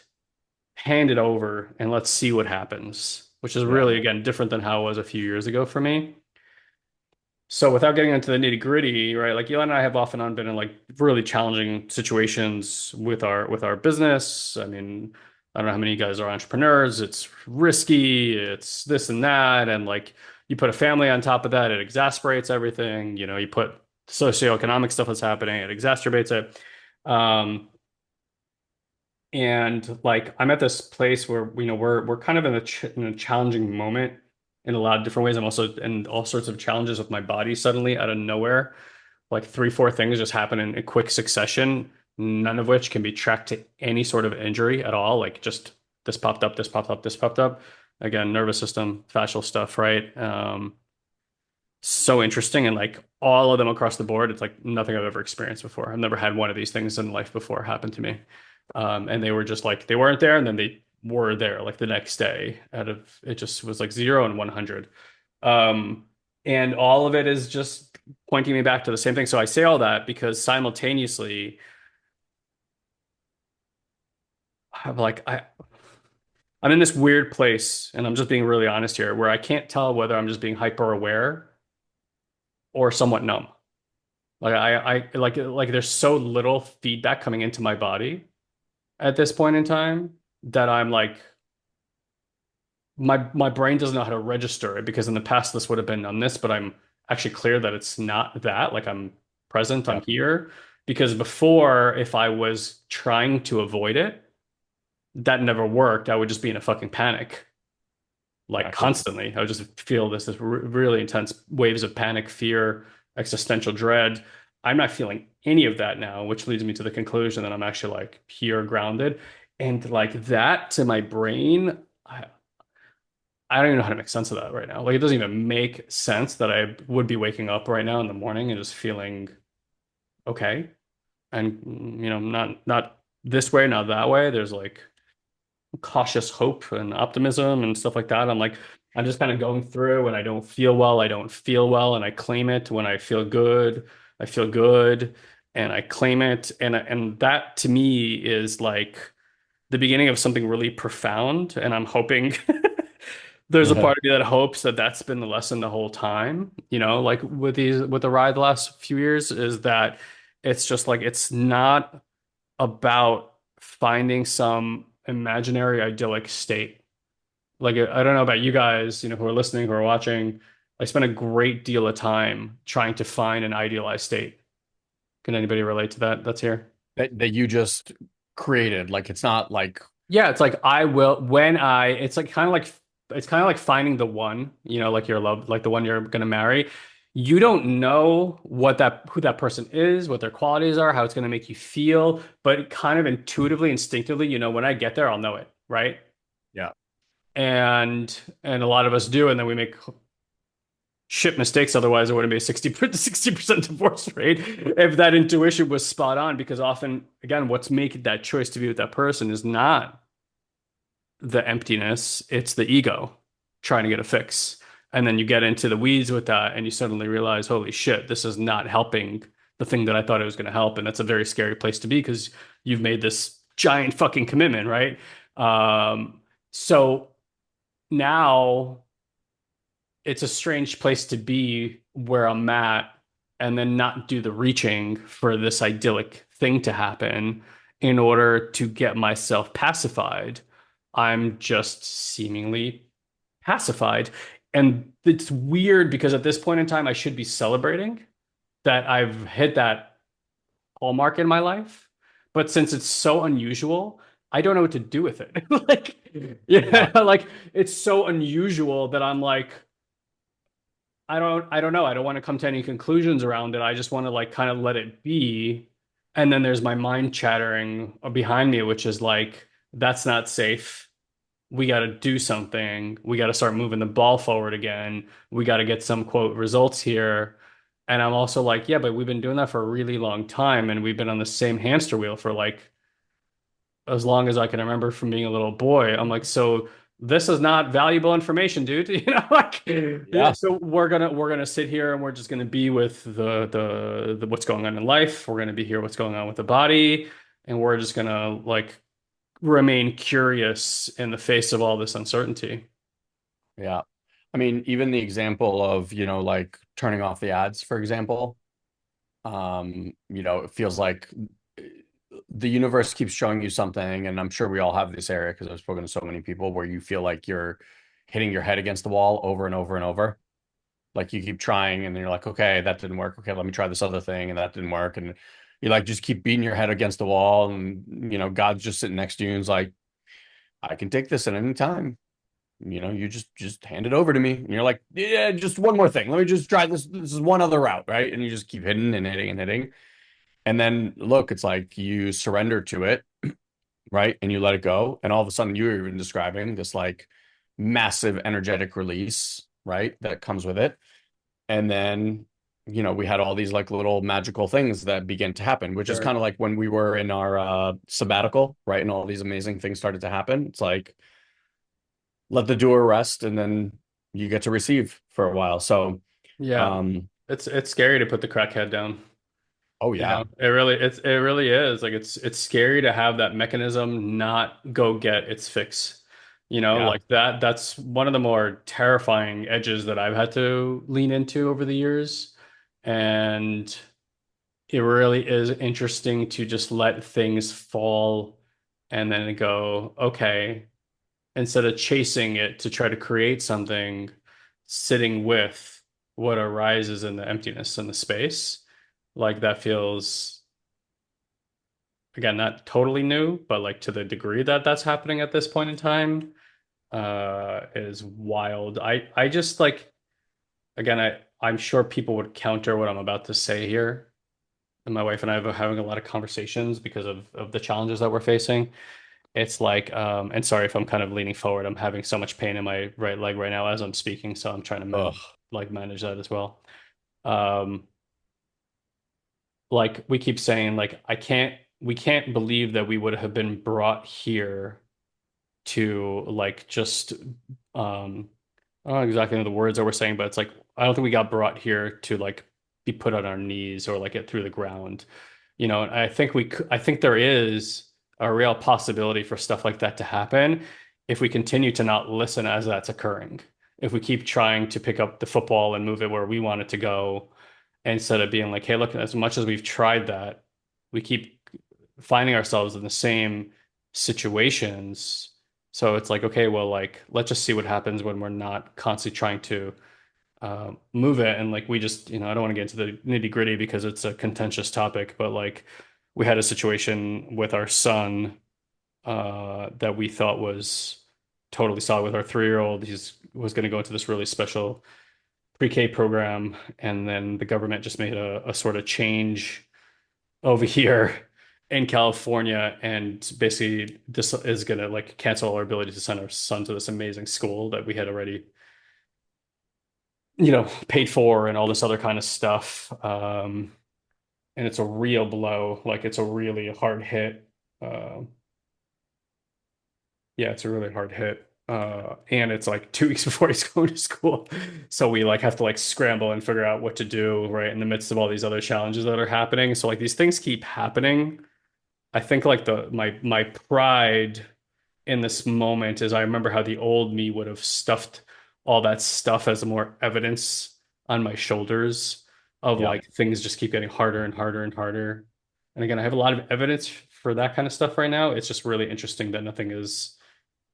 hand it over and let's see what happens, which is Yeah. really, again, different than how it was a few years ago for me. So without getting into the nitty gritty, right? Like Ilan and I have off and on been in like really challenging situations with our business. I mean, I don't know how many of you guys are entrepreneurs. It's risky, it's this and that, and like you put a family on top of that, it exasperates everything. You put socioeconomic stuff that's happening, it exacerbates it. Um, and like I'm at this place where we're kind of in a challenging moment in a lot of different ways. I'm also in all sorts of challenges with my body suddenly out of nowhere. Like three, four things just happen in a quick succession, none of which can be tracked to any sort of injury at all. Like just this popped up, this popped up, this popped up. Again, nervous system, fascial stuff, right? So interesting and like all of them across the board. It's like nothing I've ever experienced before. I've never had one of these things in life before happen to me. And they were just like they weren't there and then they were there like the next day out of it just was like 0 and 100. Um, and all of it is just pointing me back to the same thing. So I say all that because simultaneously I'm like I'm in this weird place and I'm just being really honest here where I can't tell whether I'm just being hyper aware or somewhat numb. Like I like there's so little feedback coming into my body at this point in time that I'm like my brain doesn't know how to register it because in the past this would have been numbness, but I'm actually clear that it's not that. Like I'm present, I'm Yeah. here. Because before, if I was trying to avoid it, that never worked. I would just be in a fucking panic, like Exactly. constantly. I would just feel this really intense waves of panic, fear, existential dread. I'm not feeling any of that now, which leads me to the conclusion that I'm actually like here grounded. And like that to my brain, I don't even know how to make sense of that right now. Like it doesn't even make sense that I would be waking up right now in the morning and just feeling okay. And not this way, not that way. There's like cautious hope and optimism and stuff like that. I'm just kind of going through when I don't feel well, I don't feel well, and I claim it. When I feel good, and I claim it. And that to me is like the beginning of something really profound. And I'm hoping there's a Yeah. part of me that hopes that that's been the lesson the whole time, like with the ride the last few years is that it's just like it's not about finding some imaginary idyllic state. Like I don't know about you guys, who are listening, who are watching. I spend a great deal of time trying to find an idealized state. Can anybody relate to that? That's here. That you just created. Like it's not like Yeah, it's like I will when I it's kind of like finding the one, like your love, like the one you're gonna marry. You don't know who that person is, what their qualities are, how it's gonna make you feel, but kind of intuitively, instinctively, when I get there, I'll know it, right? yeah. And a lot of us do, and then we make shit mistakes. Otherwise, it wouldn't be a 60% divorce rate if that intuition was spot on. Because often, again, what's making that choice to be with that person is not the emptiness, it's the ego trying to get a fix. And then you get into the weeds with that and you suddenly realize, holy shit, this is not helping the thing that I thought it was going to help. And that's a very scary place to be because you've made this giant fucking commitment, right? So now it's a strange place to be where I'm at and then not do the reaching for this idyllic thing to happen in order to get myself pacified. I'm just seemingly pacified. And it's weird because at this point in time, I should be celebrating that I've hit that hallmark in my life. But since it's so unusual, I don't know what to do with it. Like, yeah, Yeah. like it's so unusual that I'm like, I don't know. I don't want to come to any conclusions around it. I just want to like kind of let it be. And then there's my mind chattering behind me, which is like, that's not safe. we got to do something. We got to start moving the ball forward again. We got to get some quote results here. And I'm also like, yeah, but we've been doing that for a really long time, and we've been on the same hamster wheel for like as long as I can remember from being a little boy. I'm like, so this is not valuable information, dude. Like, yeah, Yeah. so we're gonna sit here and we're just gonna be with the what's going on in life. We're gonna be here what's going on with the body, and we're just gonna like remain curious in the face of all this uncertainty. Yeah. I mean, even the example of, like turning off the ads, for example, it feels like the universe keeps showing you something, and I'm sure we all have this area because I've spoken to so many people where you feel like you're hitting your head against the wall over and over and over. Like you keep trying and then you're like, okay, that didn't work. Okay, let me try this other thing, and that didn't work. And you like just keep beating your head against the wall, and God's just sitting next to you and is like, I can take this at any time. You just hand it over to me. And you're like, yeah, just one more thing. Let me just try this. This is one other route, right? And you just keep hitting and hitting and hitting. And then look, it's like you surrender to it, right? And you let it go. And all of a sudden you were even describing this like massive energetic release, right? That comes with it. And then, we had all these like little magical things that began to happen, which is Sure. kind of like when we were in our sabbatical, right? And all these amazing things started to happen. It's like, let the doer rest and then you get to receive for a while. So, Yeah. um, It's scary to put the crackhead down. oh You yeah, know, it really is. Like it's scary to have that mechanism not go get its fix. yeah, Like that's one of the more terrifying edges that I've had to lean into over the years. And it really is interesting to just let things fall and then go, okay, instead of chasing it to try to create something, sitting with what arises in the emptiness and the space. Like that feels again, not totally new, but like to the degree that that's happening at this point in time, is wild. I just like, again, I'm sure people would counter what I'm about to say here. And my wife and I have having a lot of conversations because of the challenges that we're facing. It's like, and sorry if I'm kind of leaning forward. I'm having so much pain in my right leg right now as I'm speaking, so I'm trying to ugh, manage that as well. Um, like we keep saying, like we can't believe that we would have been brought here to like just I don't know exactly the words that we're saying, but it's like I don't think we got brought here to like be put on our knees or like get through the ground. And I think there is a real possibility for stuff like that to happen if we continue to not listen as that's occurring. If we keep trying to pick up the football and move it where we want it to go, instead of being like, hey, look, as much as we've tried that, we keep finding ourselves in the same situations. So it's like, okay, well, like, let's just see what happens when we're not constantly trying to move it. And like, we just, I don't want to get into the nitty gritty because it's a contentious topic, but like, we had a situation with our son that we thought was totally solid with our 3-year old. He's was going to go into this really special pre-K program, and then the government just made a sort of change over here in California, and basically this is gonna like cancel our ability to send our son to this amazing school that we had already, paid for and all this other kind of stuff. And it's a real blow, like it's a really hard hit. Yeah, it's a really hard hit. And it's like 2 weeks before he's going to school. So we like have to like scramble and figure out what to do right in the midst of all these other challenges that are happening. So like these things keep happening. I think like the my pride in this moment is I remember how the old me would have stuffed all that stuff as more evidence on my shoulders of yeah, like things just keep getting harder and harder and harder. And again, I have a lot of evidence for that kind of stuff right now. It's just really interesting that nothing is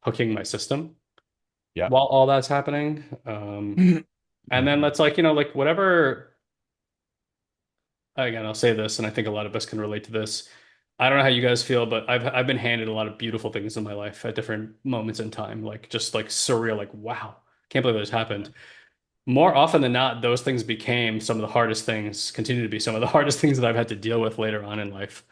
hooking my system yeah, while all that's happening. And then let's like, like whatever, again, I'll say this, and I think a lot of us can relate to this. I don't know how you guys feel, but I've been handed a lot of beautiful things in my life at different moments in time, like just like surreal, like wow, can't believe this happened. More often than not, those things became some of the hardest things, continue to be some of the hardest things that I've had to deal with later on in life.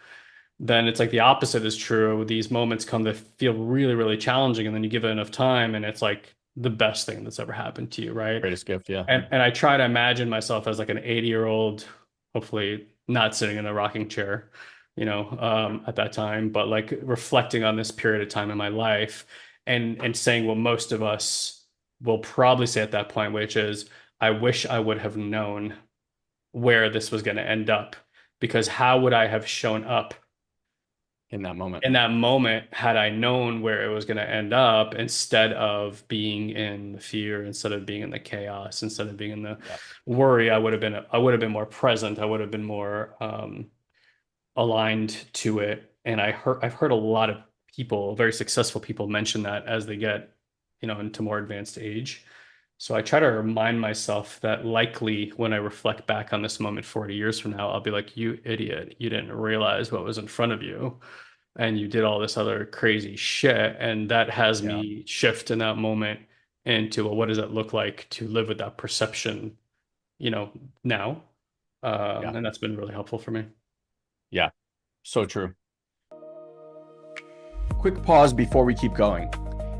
then it's like the opposite is true. These moments come that feel really, really challenging, and then you give it enough time, and it's like the best thing that's ever happened to you, right? Greatest gift, yeah. And I try to imagine myself as like an 80-year-old, hopefully not sitting in a rocking chair, at that time, but like reflecting on this period of time in my life and saying what most of us will probably say at that point, which is, I wish I would have known where this was going to end up, because how would I have shown up In that moment. in that moment had I known where it was going to end up, instead of being in the fear, instead of being in the chaos, instead of being in the Yeah. worry. I would have been more present. I would have been more aligned to it. And I've heard a lot of people, very successful people, mention that as they get, into more advanced age. So I try to remind myself that likely when I reflect back on this moment 40 years from now, I'll be like, you idiot, you didn't realize what was in front of you, and you did all this other crazy shit. And that has Yeah. me shift in that moment into, well, what does it look like to live with that perception, you know, now? Yeah. And that's been really helpful for me. Yeah. So true. Quick pause before we keep going.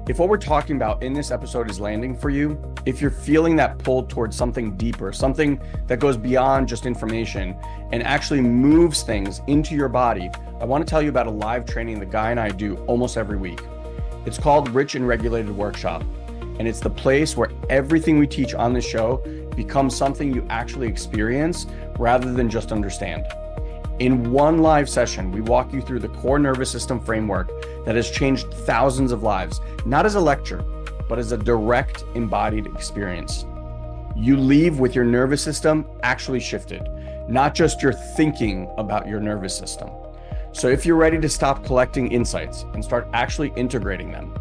If what we're talking about in this episode is landing for you, if you're feeling that pull towards something deeper, something that goes beyond just information and actually moves things into your body, I want to tell you about a live training the guy and I do almost every week. It's called Rich and Regulated Workshop, and it's the place where everything we teach on this show becomes something you actually experience rather than just understand. In one live session, we walk you through the core nervous system framework that has changed thousands of lives, not as a lecture, but as a direct embodied experience. You leave with your nervous system actually shifted, not just your thinking about your nervous system. So if you're ready to stop collecting insights and start actually integrating them,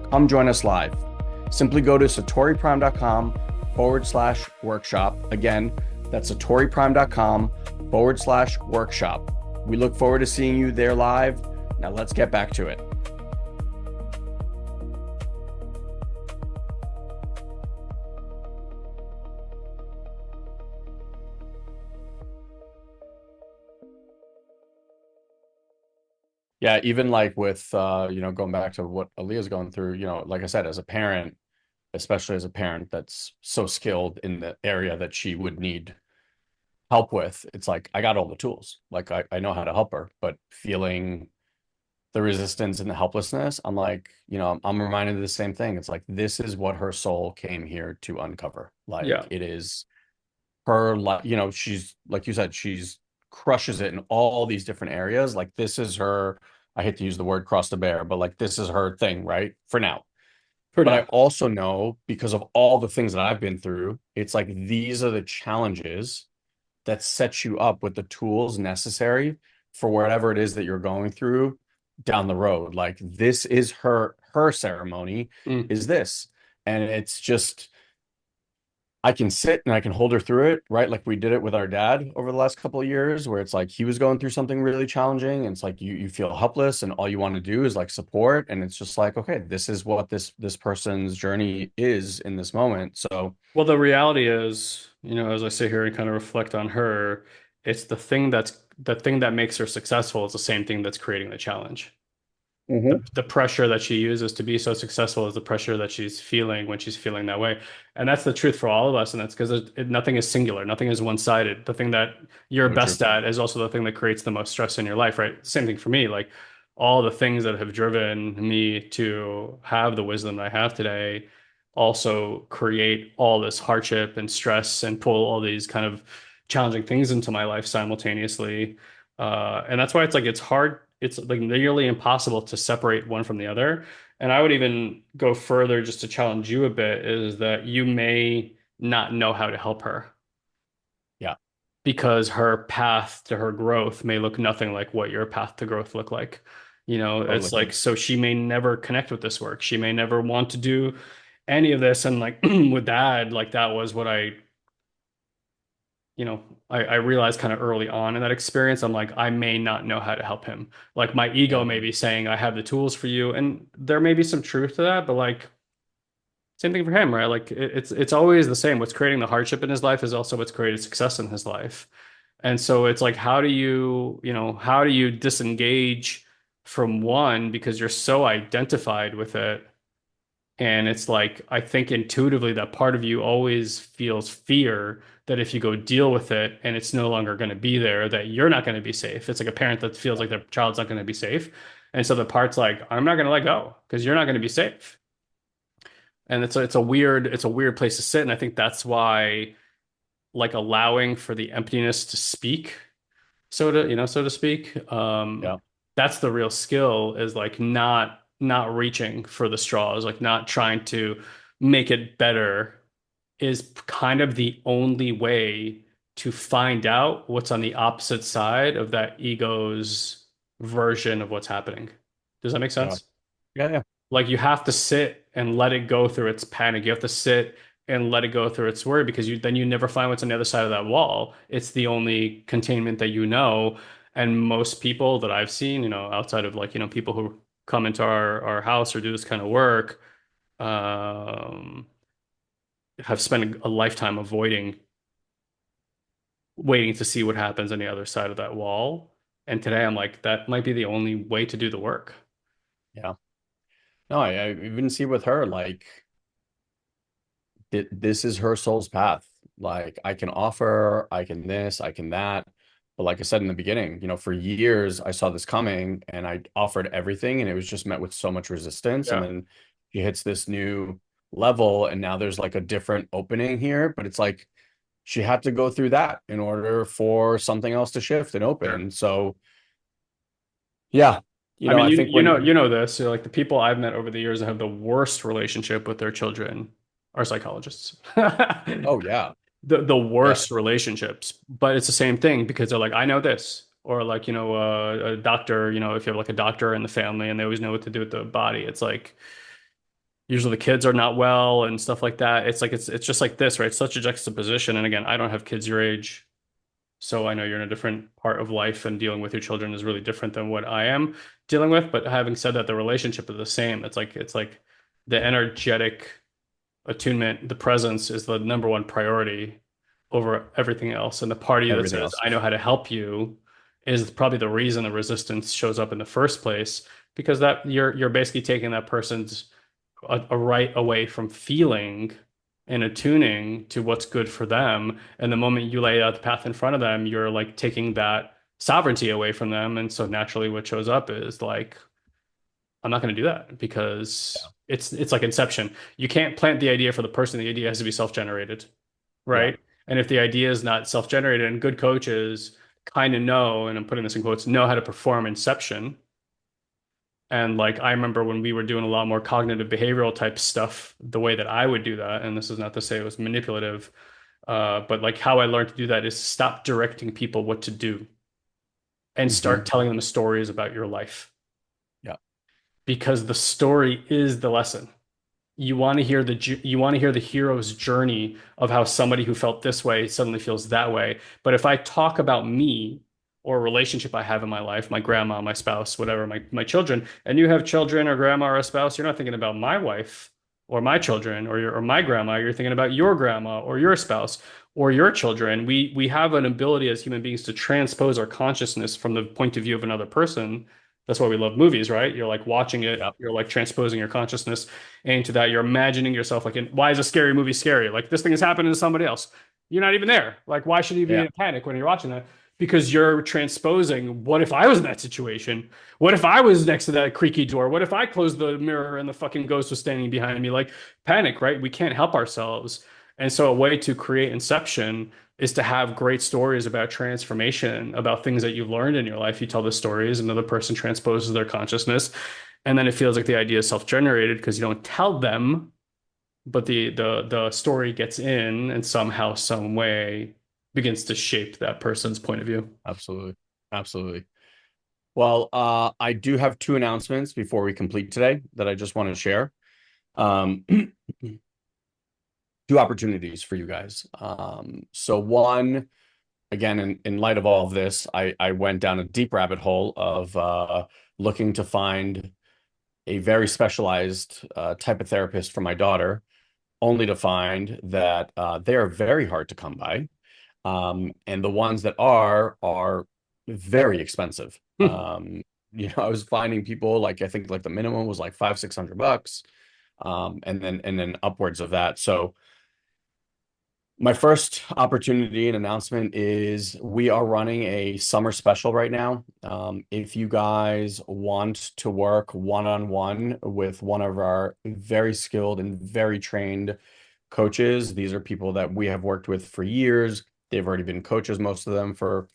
come join us live. Simply go to satoriprime.com/workshop. Again, that's satoriprime.com/workshop. We look forward to seeing you there live. Now let's get back to it. Yeah, even like with going back to what Aaliyah's going through, like I said, as a parent, especially as a parent that's so skilled in the area that she would need help with, it's like I got all the tools. Like I know how to help her, but feeling the resistance and the helplessness, I'm like, I'm reminded of the same thing. It's like this is what her soul came here to uncover. Like Yeah, it is her, like, she's like you said, she's crushes it in all these different areas. Like this is her, I hate to use the word cross the bear, but like this is her thing, right? For now. for But I now. also know because of all the things that I've been through, it's like these are the challenges that set you up with the tools necessary for whatever it is that you're going through down the road. Like this is her ceremony Mm. is this. And it's just I can sit and I can hold her through it, right? Like we did it with our dad over the last couple of years, where it's like he was going through something really challenging, and it's like you feel helpless, and all you want to do is like support, and it's just like, okay, this is what this person's journey is in this moment. So, Well, the reality is, as I sit here and kind of reflect on her, it's the thing that makes her successful is the same thing that's creating the challenge. hmm The pressure that she uses to be so successful is the pressure that she's feeling when she's feeling that way. And that's the truth for all of us. And that's because nothing is singular, nothing is one-sided. The thing that you're so true. best at is also the thing that creates the most stress in your life, right? Same thing for me. Like all the things that have driven me to have the wisdom that I have today also create all this hardship and stress and pull all these kind of challenging things into my life simultaneously. And that's why it's hard. It's like nearly impossible to separate one from the other. And I would even go further just to challenge you a bit is that you may not know how to help her Yeah, because her path to her growth may look nothing like what your path to growth look like. It's totally. like, so she may never connect with this work. She may never want to do any of this. And like with dad, like that was what you know, I realized kind of early on in that experience, I'm like, I may not know how to help him. Like my ego Yeah, may be saying, I have the tools for you. And there may be some truth to that, but like same thing for him, right? Like it's always the same. What's creating the hardship in his life is also what's created success in his life. And so it's like, how do how do you disengage from one because you're so identified with it? And it's like, I think intuitively that part of you always feels fear that if you go deal with it and it's no longer going to be there, that you're not going to be safe. It's like a parent that feels like their child's not going to be safe. And so the part's like, I'm not going to let go because you're not going to be safe. And it's a weird place to sit. And I think that's why like allowing for the emptiness to speak, so to speak, Yeah. that's the real skill is like not reaching for the straws, like not trying to make it better is kind of the only way to find out what's on the opposite side of that ego's version of what's happening. Does that make Yeah. sense? Yeah. Yeah. Like you have to sit and let it go through its panic. You have to sit and let it go through its worry because you never find what's on the other side of that wall. It's the only containment that you know. And most people that I've seen, outside of like, people who come into our house or do this kind of work, um, have spent a lifetime avoiding waiting to see what happens on the other side of that wall. And today I'm like, that might be the only way to do the work. Yeah. No, I even see with her, like, this is her soul's path. Like, I can offer, I can this, I can that. But like I said in the beginning, for years I saw this coming and I offered everything and it was just met with so much resistance. And Yeah, then she hits this new level and now there's like a different opening here, but it's like she had to go through that in order for something else to shift and sure. open. So yeah, I mean, I think when, you know this. So like the people I've met over the years that have the worst relationship with their children are psychologists. oh yeah, The yeah, worst relationships, but it's the same thing because they're like, I know this, or like a doctor. If you have like a doctor in the family and they always know what to do with the body, it's like usually the kids are not well and stuff like that. It's like it's just like this, right? It's such a juxtaposition. And again, I don't have kids your age. So I know you're in a different part of life and dealing with your children is really different than what I am dealing with. But having said that, the relationship is the same. It's like the energetic attunement, the presence is the number one priority over everything else. And the party that everything says, else I know is, how to help you is probably the reason the resistance shows up in the first place, because that you're basically taking that person's a right away from feeling and attuning to what's good for them. And the moment you lay out the path in front of them, you're like taking that sovereignty away from them. And so naturally what shows up is like, I'm not going to do that because it's like inception. You can't plant the idea for the person. The idea has to be self-generated, yeah, right? And if the idea is not self-generated, and good coaches kind of know, and I'm putting this in quotes, know how to perform inception. And like I remember when we were doing a lot more cognitive behavioral type stuff, the way that I would do that, and this is not to say it was manipulative, but like how I learned to do that is stop directing people what to do and start hmm, telling them stories about your life, yeah, because the story is the lesson. You want to hear the hero's journey of how somebody who felt this way suddenly feels that way. But if I talk about me or a relationship I have in my life, my grandma, my spouse, whatever, my children, and you have children or grandma or a spouse, you're not thinking about my wife or my children or my grandma. You're thinking about your grandma or your spouse or your children. We have an ability as human beings to transpose our consciousness from the point of view of another person. That's why we love movies, right? You're like watching it, yeah, you're like transposing your consciousness into that. You're imagining yourself like, why is a scary movie scary? Like this thing is happening to somebody else. You're not even there. Like, why should you be yeah, in a panic when you're watching that? Because you're transposing. What if I was in that situation? What if I was next to that creaky door? What if I closed the mirror and the fucking ghost was standing behind me? Like panic, right? We can't help ourselves. And so a way to create inception is to have great stories about transformation, about things that you've learned in your life. You tell the stories, another person transposes their consciousness, and then it feels like the idea is self-generated because you don't tell them, but the story gets in and somehow, some way begins to shape that person's point of view. absolutely, absolutely. Well, I do have two announcements before we complete today that I just want to share. Um, two opportunities for you guys. So one, again, in light of all of this, I went down a deep rabbit hole of looking to find a very specialized type of therapist for my daughter, only to find that they are very hard to come by. And the ones that are very expensive. Hmm. I was finding people like I think like the minimum was like 500-600 bucks, and then upwards of that. So my first opportunity and announcement is we are running a summer special right now. If you guys want to work one-on-one with one of our very skilled and very trained coaches, these are people that we have worked with for years. They've already been coaches, most of them for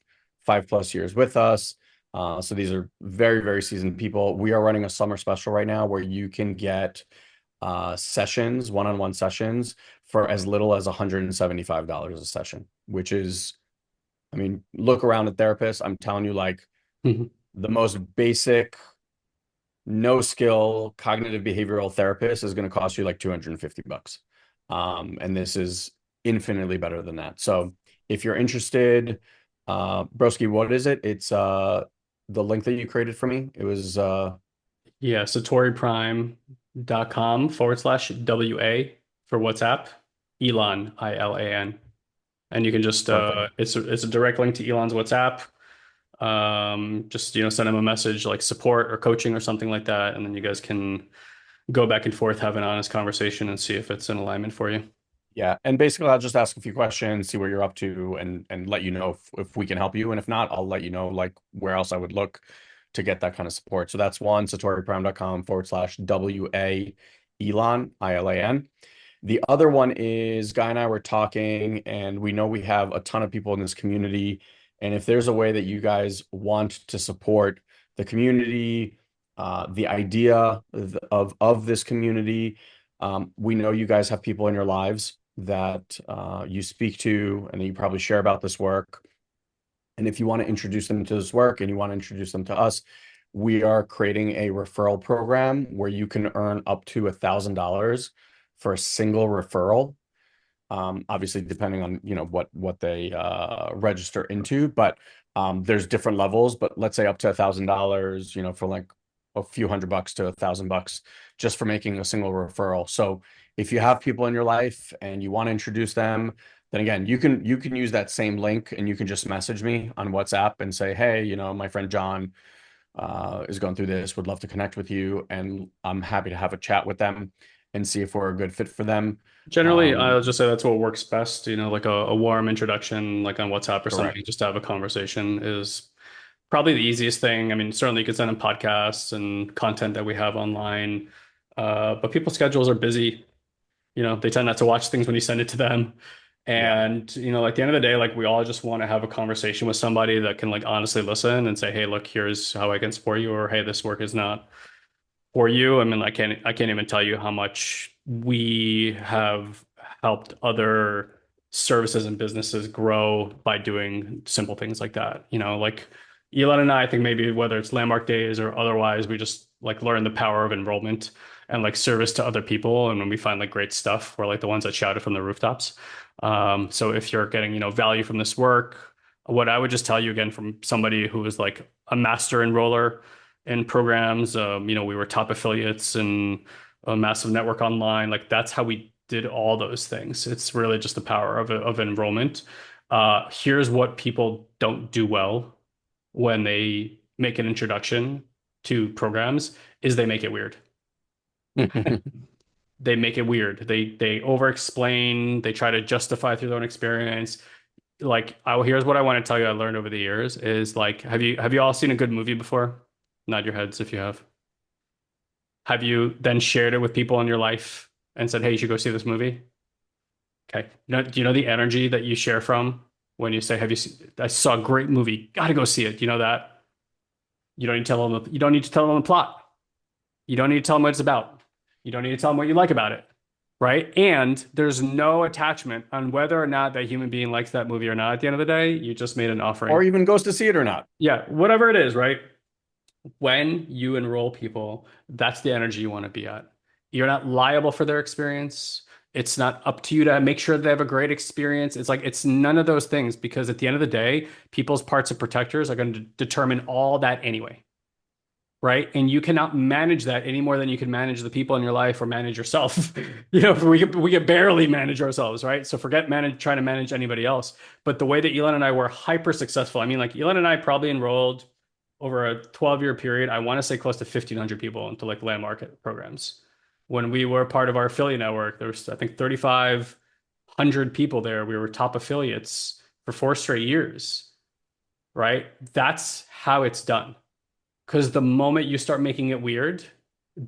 5+ years with us. So these are very, very seasoned people. We are running a summer special right now where you can get sessions, one-on-one sessions for as little as $175 a session, which is, I mean, look around at therapists. I'm telling you, like Mhm. the most basic, no skill cognitive behavioral therapist is going to cost you like 250 bucks. And this is infinitely better than that. So if you're interested, Broski, what is it? It's the link that you created for me. It was Yeah, satoriprime.com/WA for WhatsApp. Ilan, Ilan. And you can just perfect. it's a direct link to Elon's WhatsApp. Just send him a message like support or coaching or something like that, and then you guys can go back and forth, have an honest conversation, and see if it's in alignment for you. Yeah, and basically I'll just ask a few questions, see what you're up to, and let you know if we can help you. And if not, I'll let you know like where else I would look to get that kind of support. So that's one, satoriprime.com/WA Elon, Ilan. The other one is Guy and I were talking, and we know we have a ton of people in this community. And if there's a way that you guys want to support the community, the idea of this community, we know you guys have people in your lives that you speak to and that you probably share about this work. And if you want to introduce them to this work and you want to introduce them to us, we are creating a referral program where you can earn up to $1,000 for a single referral. Obviously, depending on what they register into, but there's different levels. But let's say up to $1,000, for like a few $100 to $1,000 just for making a single referral. So if you have people in your life and you want to introduce them, then again, you can use that same link and you can just message me on WhatsApp and say, hey, my friend John is going through this, would love to connect with you, and I'm happy to have a chat with them and see if we're a good fit for them. Generally, Um, I'll just say that's what works best, like a warm introduction, like on WhatsApp or something, Correct. just to have a conversation is probably the easiest thing. I mean, certainly you could send them podcasts and content that we have online, but people's schedules are busy. They tend not to watch things when you send it to them. Yeah. And, like at the end of the day, like we all just want to have a conversation with somebody that can like honestly listen and say, hey, look, here's how I can support you, or hey, this work is not for you. I mean, I can't even tell you how much we have helped other services and businesses grow by doing simple things like that. Like Elon and I think maybe whether it's landmark days or otherwise, we just like learn the power of enrollment and like service to other people. And when we find like great stuff, we're like the ones that shouted from the rooftops. So if you're getting, value from this work, what I would just tell you again from somebody who is like a master enroller in programs. We were top affiliates and a massive network online. Like that's how we did all those things. It's really just the power of enrollment. Here's what people don't do well when they make an introduction to programs is they make it weird. They make it weird. They over explain, they try to justify through their own experience. Like here's what I want to tell you I learned over the years is like have you all seen a good movie before? Nod your heads if you have. Have you then shared it with people in your life and said, hey, you should go see this movie? Okay. Do you know the energy that you share from when you say, I saw a great movie, gotta go see it. You know that? You don't need to tell them the plot. You don't need to tell them what it's about. You don't need to tell them what you like about it. Right. And there's no attachment on whether or not that human being likes that movie or not. At the end of the day, you just made an Or offering. even goes to see it or not. Yeah, whatever it is, right? When you enroll people, that's the energy you want to be at. You're not liable for their experience. It's not up to you to make sure they have a great experience. It's like it's none of those things because at the end of the day, people's parts of protectors are going to determine all that anyway, right? And you cannot manage that any more than you can manage the people in your life or manage yourself. We can barely manage ourselves, right? So forget trying to manage anybody else. But the way that Elon and I were hyper successful, I mean, like Elon and I probably enrolled over a 12-year period, I want to say close to 1,500 people into like landmark programs. When we were part of our affiliate network, there was, I think, 3,500 people there. We were top affiliates for 4 straight years, right? That's how it's done. Because the moment you start making it weird,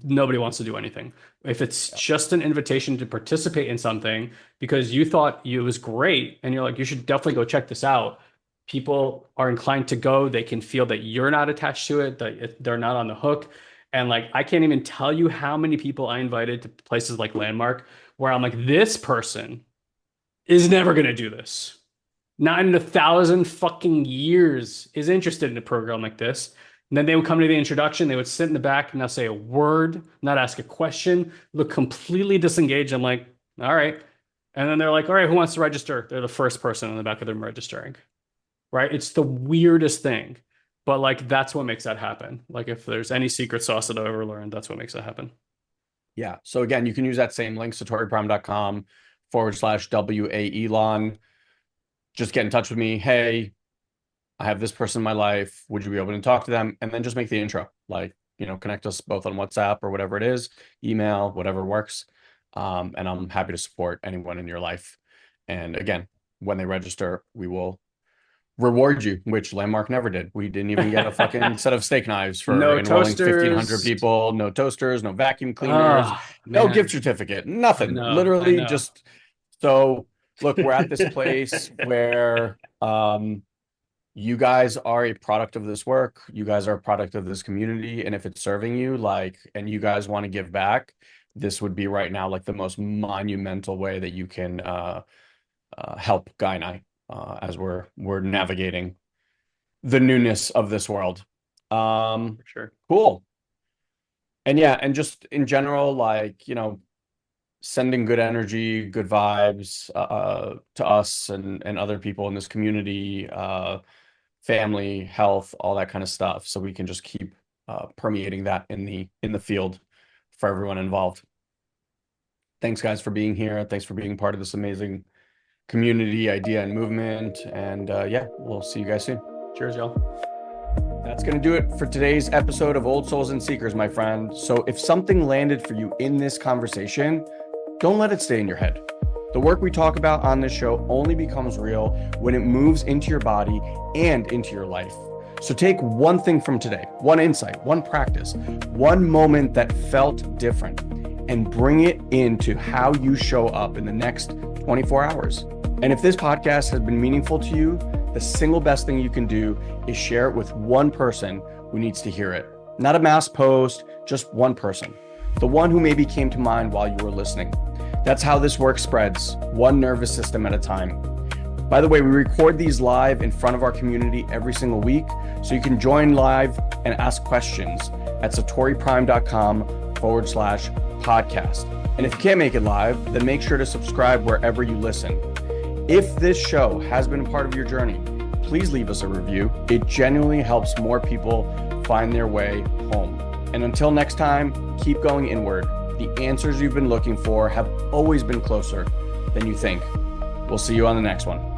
nobody wants to do anything. If it's just an invitation to participate in something because you thought it was great and you're like, you should definitely go check this out, people are inclined to go. They can feel that you're not attached to it, that they're not on the hook. And like, I can't even tell you how many people I invited to places like Landmark where I'm like, this person is never going to do this. Not in 1,000 fucking years is interested in a program like this. And then they would come to the introduction, they would sit in the back and not say a word, not ask a question, look completely disengaged. I'm like, all right. And then they're like, all right, who wants to register? They're the first person on the back of them registering, right? It's the weirdest thing. But like, that's what makes that happen. Like if there's any secret sauce that I've ever learned, that's what makes that happen. Yeah. So again, you can use that same link, satoriprime.com/WA Elon. Just get in touch with me. Hey, I have this person in my life. Would you be able to talk to them? And then just make the intro. Like, connect us both on WhatsApp or whatever it is, email, whatever works. And I'm happy to support anyone in your life. And again, when they register, we will reward you, which Landmark never did. We didn't even get a fucking set of steak knives for No enrolling toasters. 1,500 people. No toasters, no vacuum cleaners, no gift certificate, nothing. Literally just so look, we're at this place where you guys are a product of this work. You guys are a product of this community. And if it's serving you, like, and you guys want to give back, this would be right now like the most monumental way that you can help Guy and I as we're navigating the newness of this world. For sure. Cool. And yeah, and just in general, like, sending good energy, good vibes to us and other people in this community, family, health, all that kind of stuff. So we can just keep permeating that in the field for everyone involved. Thanks guys for being here. Thanks for being part of this amazing community, idea, and movement. And yeah, we'll see you guys soon. Cheers, y'all. That's going to do it for today's episode of Old Souls and Seekers, my friend. So if something landed for you in this conversation, don't let it stay in your head. The work we talk about on this show only becomes real when it moves into your body and into your life. So take one thing from today, one insight, one practice, one moment that felt different, and bring it into how you show up in the next 24 hours. And if this podcast has been meaningful to you, the single best thing you can do is share it with one person who needs to hear it. Not a mass post, just one person. The one who maybe came to mind while you were listening. That's how this work spreads, one nervous system at a time. By the way, we record these live in front of our community every single week, so you can join live and ask questions at satoriprime.com/podcast. And if you can't make it live, then make sure to subscribe wherever you listen. If this show has been a part of your journey, please leave us a review. It genuinely helps more people find their way home. And until next time, keep going inward. The answers you've been looking for have always been closer than you think. We'll see you on the next one.